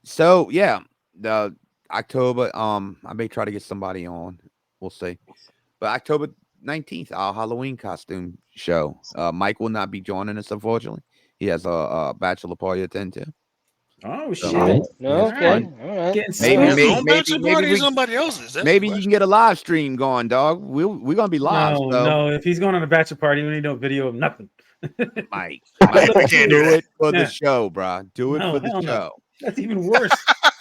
So yeah, the October. I may try to get somebody on. We'll see. But October 19th, our Halloween costume show. Mike will not be joining us, unfortunately. He has a bachelor party to attend to. Oh shit! All right. No, Yes, okay. fun. All right. Getting Maybe, His spooky. own bachelor party or somebody else's. That's Maybe the you can get a live stream going, dog. We're gonna be live. No, so. no. If he's going on a bachelor party, we need no video of nothing. Mike, We can't do do that. it for Yeah. the show, bro. Do it No, for the hell no. show, That's even worse.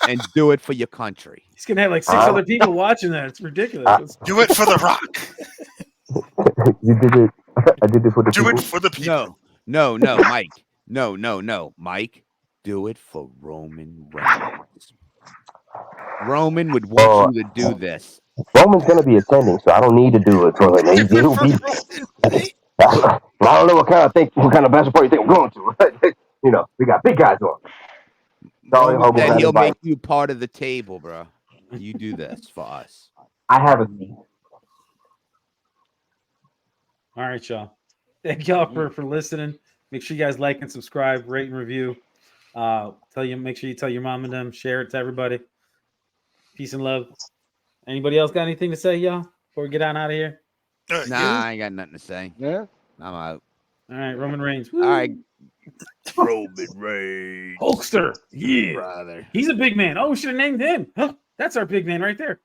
and do it for your country. He's gonna have like 6 other people watching that. It's ridiculous. Do it for the Rock. You did it. I did this with the Do people. it for the people. No, Mike. No, Mike. Do it for Roman Reigns. Roman would want you to do this. Roman's gonna be attending, so I don't need to do it for him. He'll be. I don't know what kind of bachelor party you think I'm going to. We got big guys on. Sorry, Roman Hobo, said not he'll invited. make you part of the table, bro. You do this for us. I have a seat. All right, y'all. Thank y'all for listening. Make sure you guys like and subscribe, rate and review. Make sure you tell your mom and them, share it to everybody. Peace and love. Anybody else got anything to say, y'all, before we get on out of here? Nah, I ain't got nothing to say. Yeah. I'm out. All right, Roman Reigns. All right. Roman Reigns. Hulkster. Yeah. Brother. He's a big man. Oh, we should have named him. Huh, that's our big man right there.